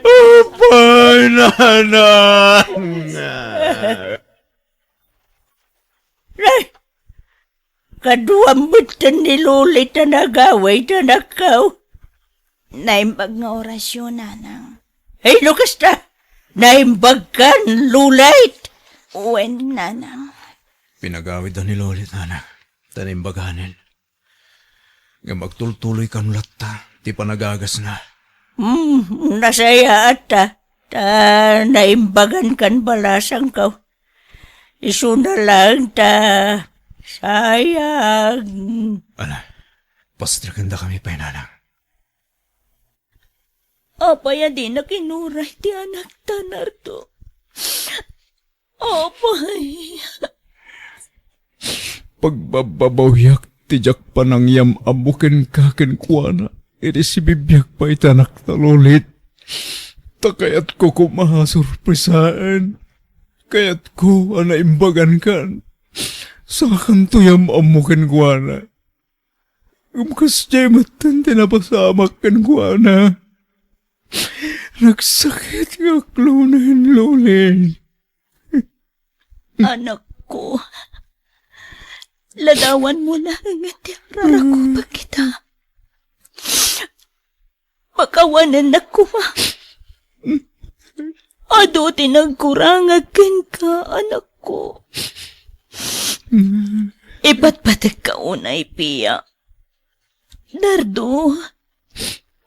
Apay nanan. Kaduambutan ni Lulit na nagaway na nakaw. Naimbag nga orasyon, nanang. Hey, Lucas na! Naimbag kan, Lulit! Uwen, nanang. Pinagawid na ni Lolit, anak. Tanimbaganin. Nga magtultuloy kanulat ta. Di pa nagagas na. Nasaya ata. Naimbagan kan balasang ka. Isu na lang ta. Sayang. Ala, pastraganda kami pa inanang. Apay di na kinuray ti anak tanar to. Apay. Pagbabawyak Tijak panangyam amukin kakin kuana. Iti si bibiyag pa itanak talulit. Takayat ko kumahasurpresaan. Kayat ko anaimbagan kan. Sa kantuyam amukin kuana. Umkas jematan tinapasamak kan kuana. Nagsakit nga klunin lulin. Anak ko, ladawan mo na ang atiyara ko pa kita. Pakawanan na ko ma. Ado tinagkurangakin ka, anak ko. Ipatpatag ka unay, Pia. Dardo,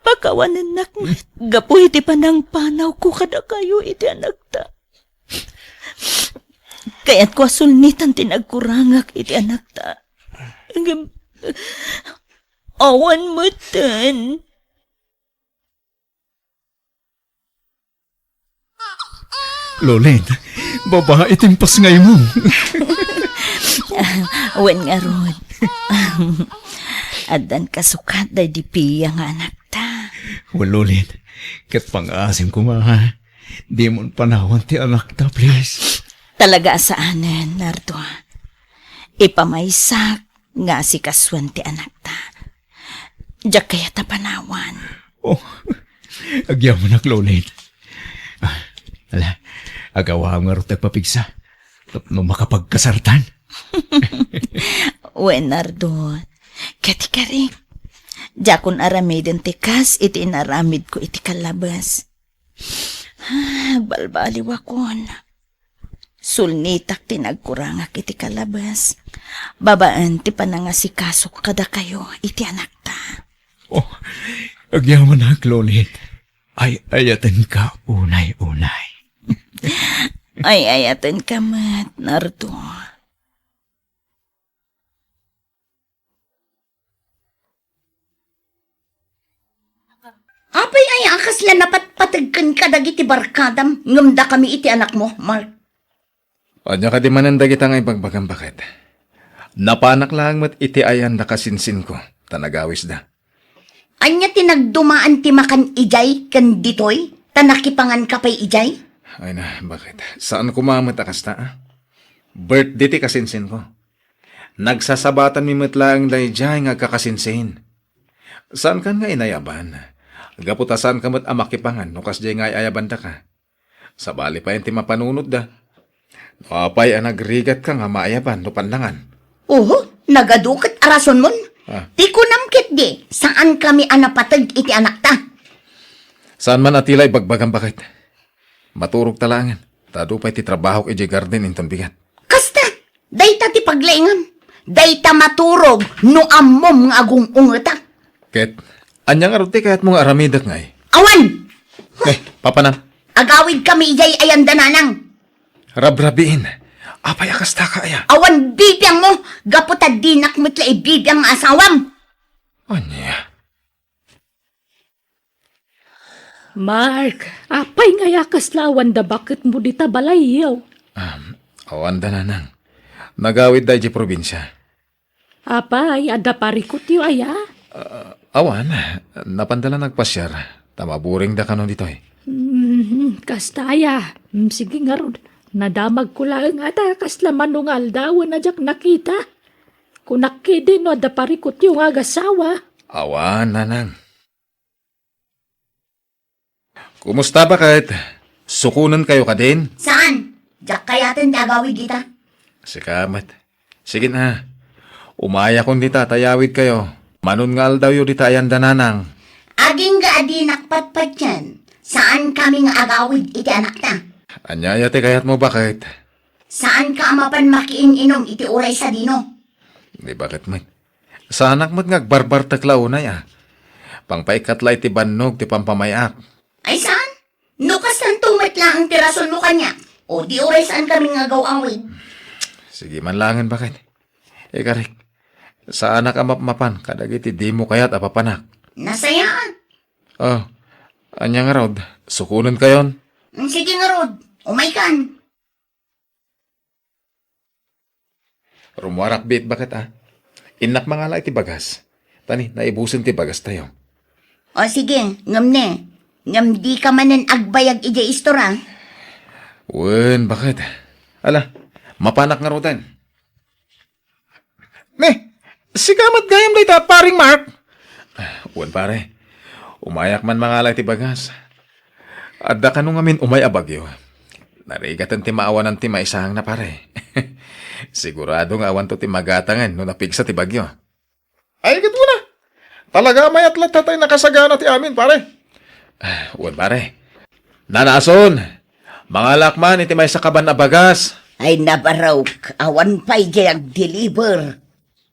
pakawanan na ko. Gapu iti panang panaw ko kada kayo iti anak ta. Kaya't ko asulnitan tinagkurangak iti anak ta. Awan mo tan. Lulin, babae timpas ngay mo. Awan nga ron. Adan kasukat day di Pia nga anak ta. Lulin, kat pang-asim ko ha. Di mo panahon ti anak ta, please. Talaga saanen, Nardo. Ipamaysak nga si kaswan ti anak ta. Diyak kaya ta panawan. Oh, agyaw mo na, Lulin. Ala, agawa nga rin tagpapigsa. No makapagkasartan. Wen, Nardo. Kati ka rin. Diakon aramidin ti kas, iti inaramid ko iti kalabas. Balbaliw akon. Sulnitak tinagkurangak iti kalabas. Babaan ti panangasikasok kada kayo iti anak ta. Oh, agyaw mo na, Lulin. Ay ayatan ka unay-unay. Ay ayatan ka mat, Nardo. Apay ay akas la napatpatagkan ka dagiti barkadam. Ngamda kami iti anak mo, Mark. Anya ka di mananda kita nga ibagbagang bakit. Napanak lang mat iti ayan nakasinsin ko. Tanagawis da. Anya tinagdumaan ti makan ijay kan ditoy? Tanakipangan ka pa'y ijay? Ay na, bakit? Saan kumamit akas ta? Birthday ti kasinsin ko. Nagsasabatan mi matlaang dayjay nga kakasinsin. Saan kan nga inayaban? Gaputasan ka mat amakipangan no kas jay nga ayaban da ka. Sabali pa yung ti mapanunod da. Apay ang nagrigat ka nga maayaban no pandangan. Oo, nagadukat arason mon. Ah. Di ko namkit di, saan kami anapatag iti anak ta? Saan man atilay bagbagang bakit? Maturog talangan. Tado pa iti trabaho iti garden inton bigat. Kasta, dayta ti paglaingan. Dayta maturog no ammom nga agong ungata. Ket, anyang aruti kayat mong aramidak ngay. Awan! Papanam. Agawid kami ijay ayan dananang. Rabrabiin. Apay akas ta ka aya. Awan bibiyang mo, gaputa dinak mo't la ibibiyang asawam. Anya. Mark, apay nga yakas lawan da bakit mo di ta balayaw? Awan da nanang. Nagawid da di probinsya. Apay, ada parikot yu aya? Awan, napandala nagpasyar. Tamaburing da kanon dito eh. Kasta aya. Sige nga ron. Nadamag ko lang ada kasla manungal daw na jak nakita. Kung nakidi no ada parikot yung agasawa. Awan, nanang. Kumusta ba kahit sukunan kayo ka din? Saan? Diyak kayatin ti agawid kita. Sikamat. Sige na. Umaya kung di tatayawid kayo. Manon nga aldaw yu di tayan dananang. Aging ga adinak patpat yan. Saan kami nga agawid iti anak ta? Anyaya ti kayat mo bakit? Saan ka amapan makiin-inom iti uray sa dino? Di bakit man? Sa anak mo't ngagbarbar taklaw na ya. Pangpaikatlay ti bannog ti pampamayak. Ay saan? Nukas ng tumat lang ang tirason mo kanya. O di uray saan kami nga gawawid? Sige man langan bakit? Karik. Sa anak amapan, kadagiti di mo kayat apapanak. Nasayaan. Oh, anya nga rod. Sukunan kayon. Sige nga Rod, umaykan. Rumuarak bit bakit Inak mangala iti bagas. Tani, naibusin ti bagas tayo. O sige, ngam ne. Ngam di ka manan agbayag ija istora. Wen, bakit? Ala, mapanak nga rodan. Ne, sigamat gayam day ta, paring Mark. Wen pare, umayak man mangala iti bagas. Adda ka nung amin umay abagyo. Narigatan ti maawanan ti maisahang na pare. Sigurado nga awan to ti magatangan no napigsa ti bagyo. Ay, gat mo na. Talaga may atlat tatay nakasagana ti amin, pare. Wan pare. Nanason, mga lakman iti may sakaban na bagas. Ay nabaraw, awan pa'y jayag deliver.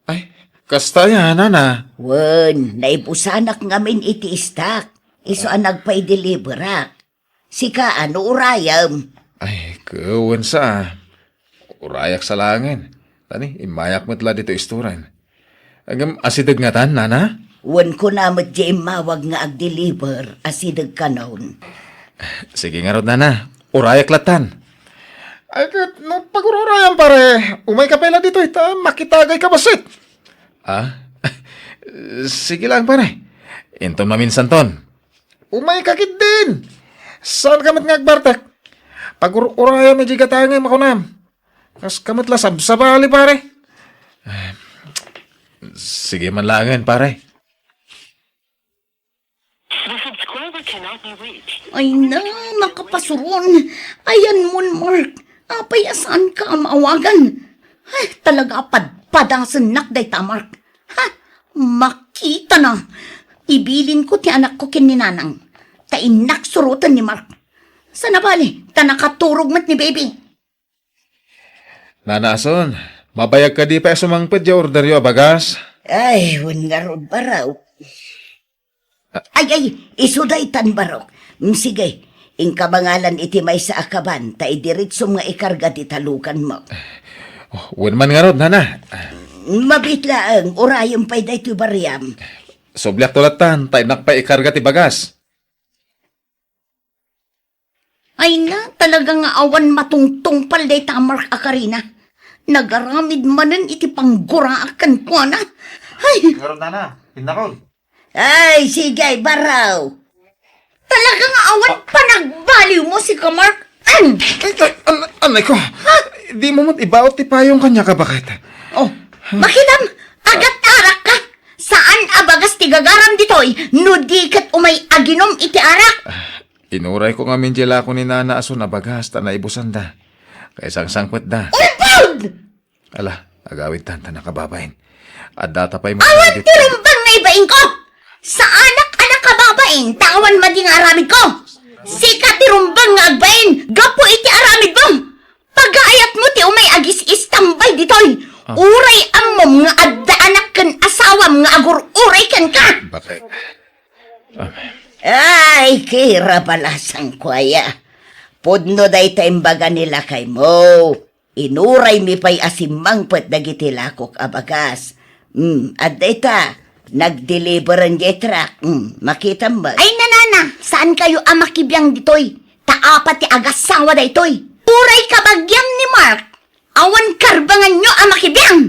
Ay, kasta yan, nana. Wen, naibusanak ngamin iti istak. Iso ang nagpa'y deliverak. Sika ano urayam. Ay, kawan sa. Urayak sa langin. Tani, imayak mo't la dito isturan. Agam asidag nga tan, nana? Wen ko namat jay mawag nga ag-deliver asidag kanon. Sige nga rod, nana. Urayak latan. Ay, no, pag-urayan pare. Umay ka pala dito, ita. Makitagay ka basit. Ah? Sige lang, pare. Intom na minsan ton. Umay kakit din. Saan kamat nga agbartak? Pag-urayan medyo katangay makunam. Kas kamat la sabsabali, pare. Sige man langan, pare. Ay na, nakapasuron. Ayan mo, Mark. Apay, saan ka maawagan? Ay, talaga padpadasan nakday ta, Mark. Ha? Makita na. Ibilin ko ti anak ko kininanang. Ta inak surutan ni Mark. Sana bali, ta nakaturog mat ni baby. Nanason, mabayag ka di pa sumangpad ya order yo bagas. Ay, wen nga rod baraw. Ay, isuday tan baraw. Sige, ingkabangalan iti may sa akaban, ta idiritsum nga ikarga di talukan mo. Wen man nga rod, nana. Mabitla ang urayong pa'y da ito bariyam. Soblyak tulatan, tayo nakpa ikarga ti bagas. Ay na, talaga nga awan matungtong palday ta, Mark Akarina. Nagaramid manan iti pangguraakan ko na. Ay, Nga rod, nana. Hinakol. Ay, sige, baraw. talaga nga awan panagbaliw mo si ka, Mark. Anay ko, di mo mo't ibaot ti payong kanya ka bakit? Oh, makidam, agat-arak ka. Saan abagas ti gagaram ditoy? No di kat umay aginom iti arak. Inuray ko nga minjela ko ni nana aso na bagas ta na ibusanda. Kaya sangpet da. Umpod! Ala, agawid tanta nakababain. At data pa'y Awan tirumbang nga ibain ko! Sa anak-anak kababain, tawan mading aramid ko! Sika tirumbang nga agbain, gapo iti aramid mo! Pag-aayat mo ti umay agis istambay ditoy! Uray ang mom nga adda anak kan asawam nga agur uray kan ka! Bakit? Ay, kira balasang kwaya. Pudno day taimbaga nila kay mo. Inuray mi pa'y asimangpet dagiti lakok abagas. At data, nag-deliveran di truck. Makita mo ba? Ay nanana, saan kayo amakibiyang ditoy? Taapat ti agasawa da itoy. Uray kabagyam ni Mark. Awan karbangan nyo amakibiyang.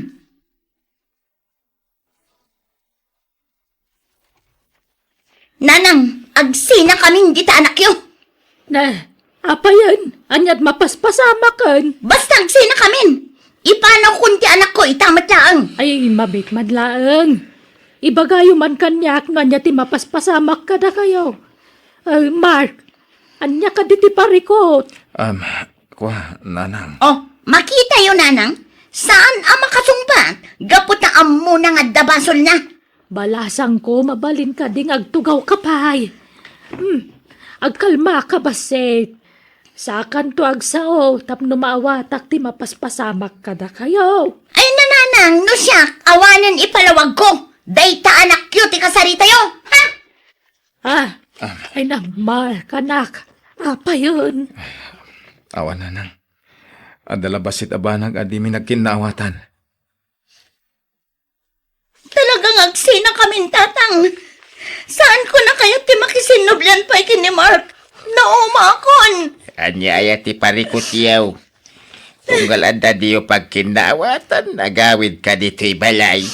Nanang, agsina kaming dita anak yo. Na, apa yan? Anyat mapaspasamakan. Basta agsina kamin. Ipanaw kunti anak ko, itamat laang. Ay, mabit madlaang. Ibagayo man kanyak nga niya ti mapaspasamak ka na kayo. Mark, anya ka di ti parikot. Kwa, nanang. Oh, makita yo nanang. Saan ang makasumpat? Gapot na amo na nga dabasol na. Balasang ko, mabalin ka ding agtugaw kapay. Agkalma ka basit. Sakan to agsao, tapno maawatak ti mapaspasamak ka na kayo. Ay nananang, no siya, awanan ipalawag ko. Dayta anak cute, ikasarita yo. Ha? Ay na, Mark, anak. Apa yun? Awan nanang. Adala basit abanag adimi nagkinawatan. Talagang agsina kaming tatang. Saan ko na kayo ti makisinublan pa ni Mark? Naumakon. Anya aya ti parikutiyaw. Tunggal anda diyo pagkinawatan, nagawid ka dito'y balay.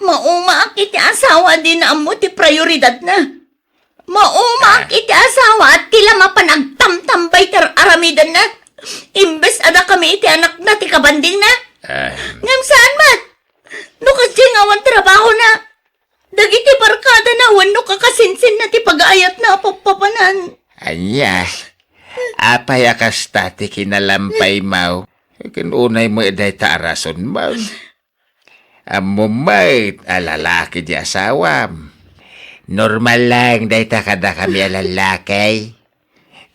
Mauma iti asawa din na amo ti prioridad na. Mauma iti asawa at tila mapanagtamtambay ter aramidan na. Imbes ada kami iti anak na ti kabanding na. Ngam saan mat? No kasi ngawan trabaho na. Dagiti barkada na wano kakasinsin na ti pag-aayat na papapanan. Anya, apay akas tati kinalampay mau. Kanunay mo eday taarason mau. Amo mait, alalaki di asawam. Normal lang, day ta kada kami alalaki.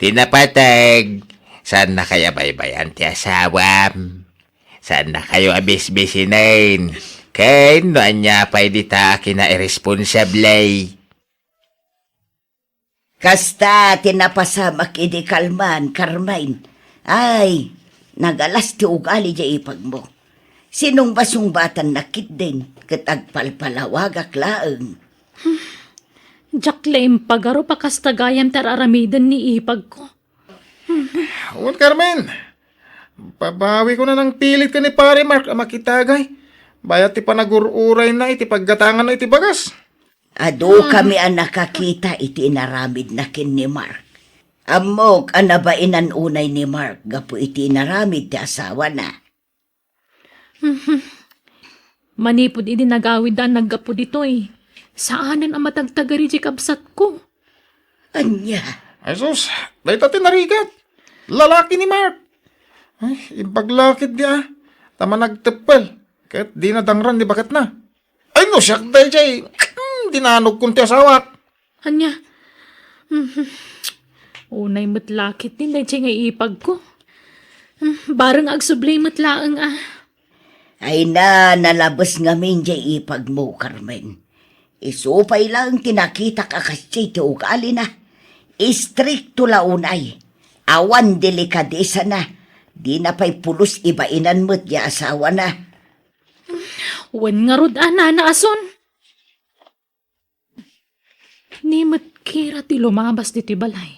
Tinapatag, saan na kaya baybayan ti asawam? Saan na kayo abis-bisinain? Kay no anya pa'y di ta kina irresponsable. Kasta tinapasamak idi kalman, Carmine. Ay, nagalas ti ugali di ipag mo. Sinong basung-batan nakit din, katagpalpalawagak laeng. Jak laim pagaro pakastagayam tararamidan ni ipag ko. Huwag, Carmen. Pabawi ko na ng pilit ka ni pare Mark makitagay. Bayat ti panagururay na iti paggatangan na iti bagas. Ado kami ang nakakita iti inaramid na kin ni Mark. Amok ang nabainan unay ni Mark, gapo iti inaramid ti asawa na. Manipod idi nagawid ang naggapo dito eh. Saanan ang matagtagari di kabsat ko? Anya, Ay sus, dahi ta tinarigat. Lalaki ni Mark. Ay, impaglakid niya. Tama nagtepel. Kahit di nadangran, di bakit na? Ay no, siyak dahil siya dinanog kong ti asawak. Anya? Unay matlakit din dahil siya nga ipag ko. Barang agsubli matlaang ah. ay na nalabas ngamin di ipag mo, Carmen. Isupay lang tinakita ka kasi ti ugali na. Istrikto launay. Awan delikadesa na. Di na pa'y pulos ibainan mo't ya asawa na. Wan nga rod ana naason. Ni kira ti lumabas diti balay.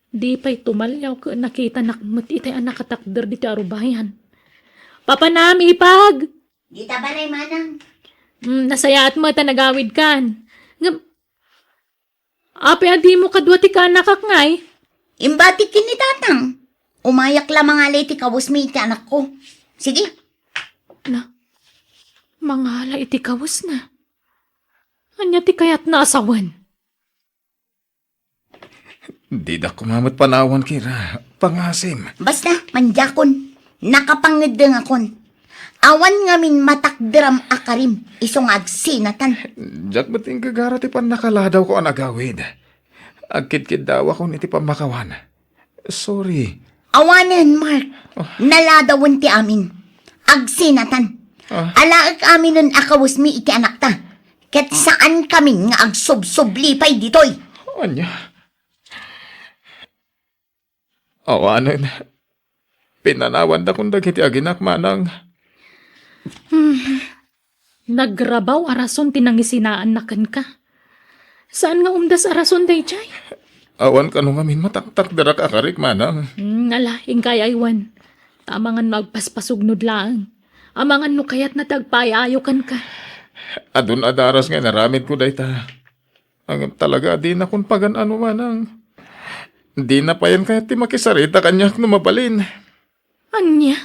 Di pa'y tumalyaw ka nakita nakmat itay anak katakder diti arubayan. Papanam ipag! Di ta balay manang. Nasayaat mo ta nagawid kan. Ape adi mo kadwa ti ka nakakngay. Imbati kini tatang. Umayak lamang alay ti kawus mi iti anak ko. Sige. Na, mangala iti kawas na. Anya ti kayat na asawan. Di na kumamot panawan, Kira. Pangasim. Basta, manjakon. Nakapangedeng akon. Awan ngamin matakderam akarim. Isong agsinatan. Diyak ba't yung gagara ti pan nakaladaw ko ang agawid? Agkid-kid daw ako niti pamakawan. Sorry. Awanan, Mark. Naladawan ti amin. Agsinatan. Alaag amin nun akawus mi iti anak ta. Ket saan kami nga agsubsublipay ditoy. Anya? Awanan. Pinanawan da kung dagiti aginak manang. Nagrabaw arason tinangisinaan na kan ka. Saan nga umdas arason day jay? Awan ka nung amin mataktak darak akarik manang. Ala, ingkay aywan. Tamangan magpaspasugnod lang. Amangan no kayat na tagpayayo kan ka. Adun adaras nga naramid ko dayta. Ang talaga di na kung pagan ano manang. Di na pa yan kaya ti makisarita kanyak numabalin. Anya?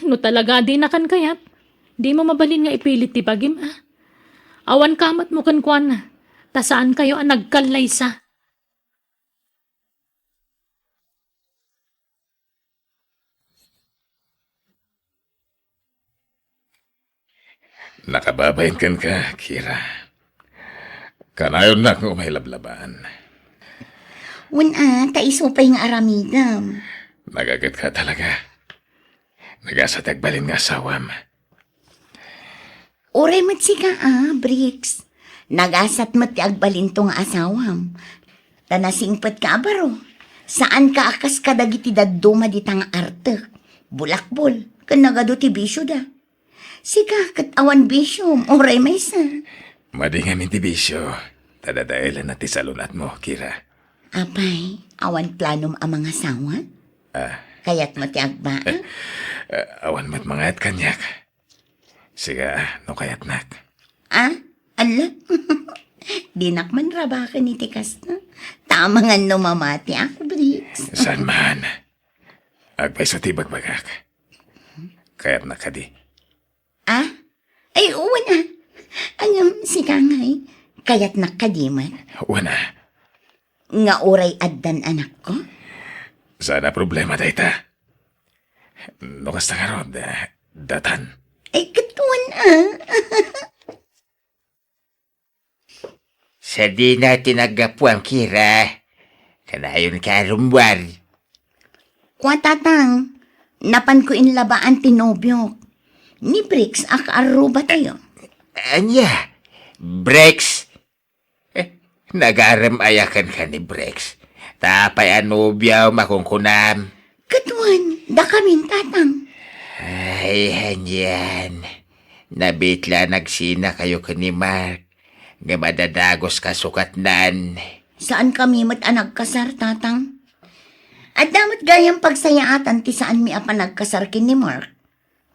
No talaga di na kan kayat. Di mo mabalin nga ipilit ti bagim ah. Awan kamat mo kan kuan na. Ta saan kayo ang nagkalaysa? Nakababayin kan ka, Kira. Kanayon na kung may lablabaan. Wala, taisupay nga aramidam. Nagagat ka talaga. Nagasatagbalin nga asawam. Oray mat sika Bricks. Nagasat mat ti agbalinto nga asawam. Tanasingpet ka baro. Saan ka akas kadagiti dadduma ditang arte. Bulakbol. Kan nagado ti bisyo da. Sika kat awan bisyo. Oray may sa. Madingamin ti bisyo. Tadadaelan na ti salunat mo, Kira. Apay, awan planom ang mga sawa? Kaya't mo ti agba? Awan mat mga at kanyak. Sige, no kayat nak. Ah, ala. Di nakman rabakan ni tikas na. Tama nga no mamati ako, Briggs. Saan man? Agpay sa tibag bagak. Kayat na kadi. Ah? Ay, uwa na. Alam, si Kangay, kaya't nakadiman. Una, Nga oray addan anak ko? sana problema dayta. No kasta nga ron, datan. Ay, katuan ah. Sa di na tinagapu ang kira, kanayon ka rumbar. Kwa tatang, napan ko inlabaan tinobyo. Ni Briggs akaruba tayo. Anya, Brex. Nagaram ayakan ka ni Brex. Tapay anubyaw makungkunam. Katuan, da kamin tatang. Ay, hanyan. Nabitla nagsina kayo ka ni Mark. Nga madadagos ka sukatnan. Saan kami mat nagkasar, tatang? At damat gayang pagsayaatan ti saan mi apa nagkasar kin ni Mark.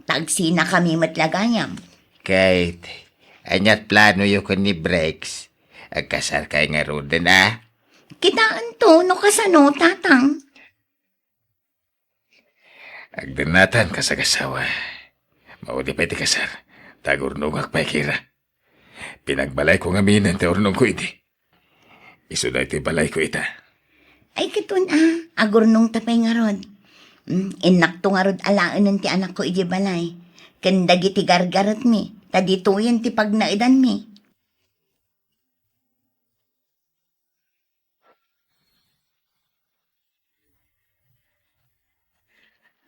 Tagsina kami matlagayam. Kahit, anyat plano yu ka ni Brex. Agkasar kay nga ron din Kitaan to, no kasano, tatang? Agdanatan ka sa kasawa. Maudi pa iti kasar. Tagurnungak pa kira. Pinagbalay ko nga minan te ornong ko iti. Isuday ti balay ko ita. Ay, katuan agurnong tapay nga rod. Inak to nga rod alaan ng ti anak ko iji balay. Kandagi ti gargarat mi. Tadituyan ti pagnaidan mi.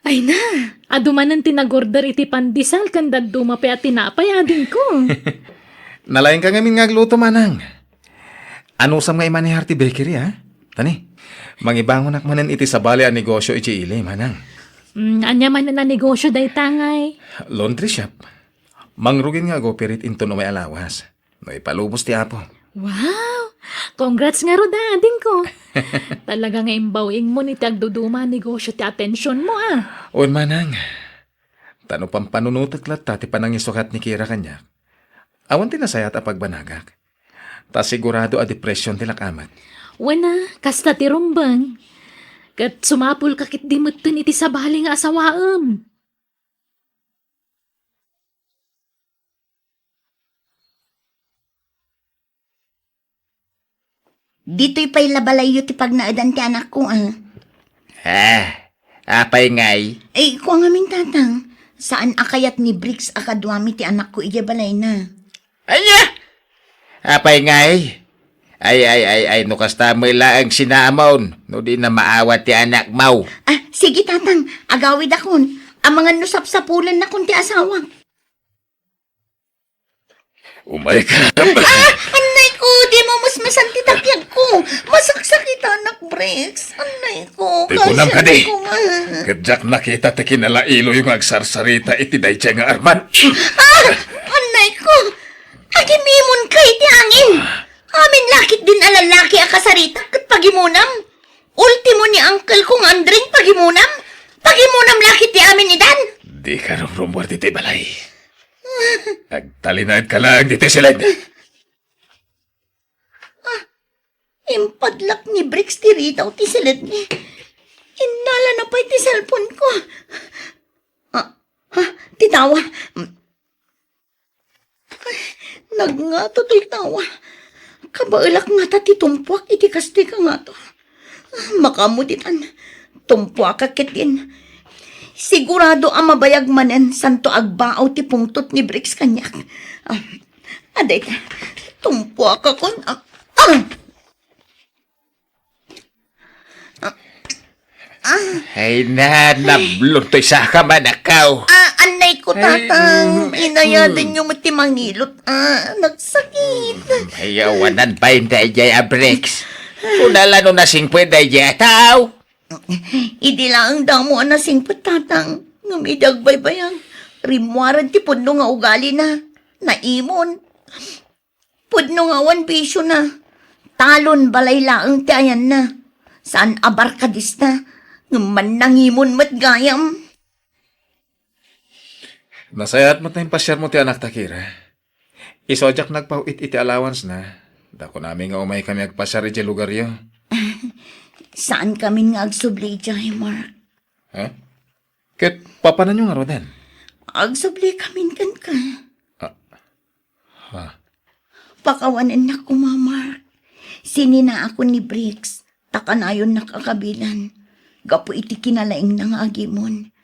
Ay na, adumanan tinagorder iti pandisal kanda dumapay at tinapay ading ko. Nalayan ka ngamin ngagluto manang. Ano sam nga imanihar ti bakery ha? Tani, mangibangon akmanan iti sabali ang negosyo iti ili manang. Anya man na negosyo day tangay. Laundry shop. Mangrugin nga go pirit into no may alawas. No ipalubos ti apo. Wow! Congrats nga ro ading ko. Talaga nga imbawing mo ni tagduduma negosyo ti atensyon mo Un manang. Tano pang panunutot lat ti panang isukat ni Kira kanya. Awan ti nasayat a pagbanagak. Ta sigurado a depresyon ti lakamat. Wana, kasta ti rumbang. Kat sumapul kakit di mutten iti sabali nga asawaam. Dito'y pa'y labalayo ti pagnaidan ti anak ko Apay ngay. Ay, ko ang aming tatang. Saan akayat ni Briggs akadwami ti anak ko ija balay na? Anya! Apay ngay. Ay, no kasta mo ilaang sinamon. No di na maawat ti anak mau. Ah, sige tatang, agawid akon. Ang mga nusap-sapulan na kun ti asawa. Umay ka. Anay ko, di mo mas masanti takyag ko. Masaksakit anak, Briggs. Anay ko, Tikunam ka di. ko nga. Kadyak nakita ti kinalailo yung agsarsarita iti daytya nga arman. Anay ko, agimimon kay ti angin. Amin lakit din alalaki akasarita kat pagimunam. Ultimo ni uncle kong Andring pagimunam. Pagimunam lakit ti amin idan. Di ka rumrumwar ti balay. Agtalinad ka lang dito sila. Impadlak ni Briggs ti ritaw ti silid ni. Inala na pa'y ti cellphone ko. Titawa. Nagngato ti tawa. Kabailak nga ta ti tumpuak iti kasti ka nga to. Makamuditan. Tumpuak kakitin. Sigurado ang mabayag manen santo agbaaw ti pungtot ni Briggs kanyak. Aday ka. Tumpuak ako. Ay na, nabluntoy sa kamanakaw. Anay ko, tatang. Inaya din yung matimangilot. Nagsakit. Ay, awanan pa yung dayjay a Brex. Unala no nasing pwede dayjay tao. Idi lang damo na singpot, tatang. Ngumidag baybayang. Rimwaran ti pudno nga ugali na. Naimon. Pudno nga wan bisyo na. Talon balay laang ti ayan na. Saan abarkadis na. Ngaman nangimon mat gayam. Nasayat mo tayong pasyar mo ti anak takira. Isojak nagpauit iti allowance na. Dako namin nga umay kami agpasyar iti lugar yo. Saan kami nga agsubli dyan, Mark? Ha? Ket papanan yung arodan. Agsubli kami kan ka. Ha? Pakawanan na ko, Mark. Sinina ako ni Briggs. Takanayon nakakabilan. Gapo iti kinalaing ng agimon.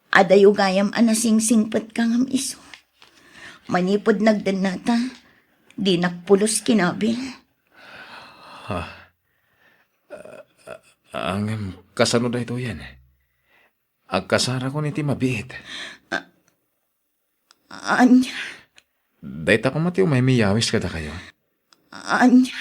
Adayo gayam anasingsingpat ka ngam iso. Manipod nagdanata. Di nakpulos kinabil. Ang kasano da ito yan. Agkasara ko niti mabiit. Anya, Dahit ako mati umay miyawis kada kayo. anya.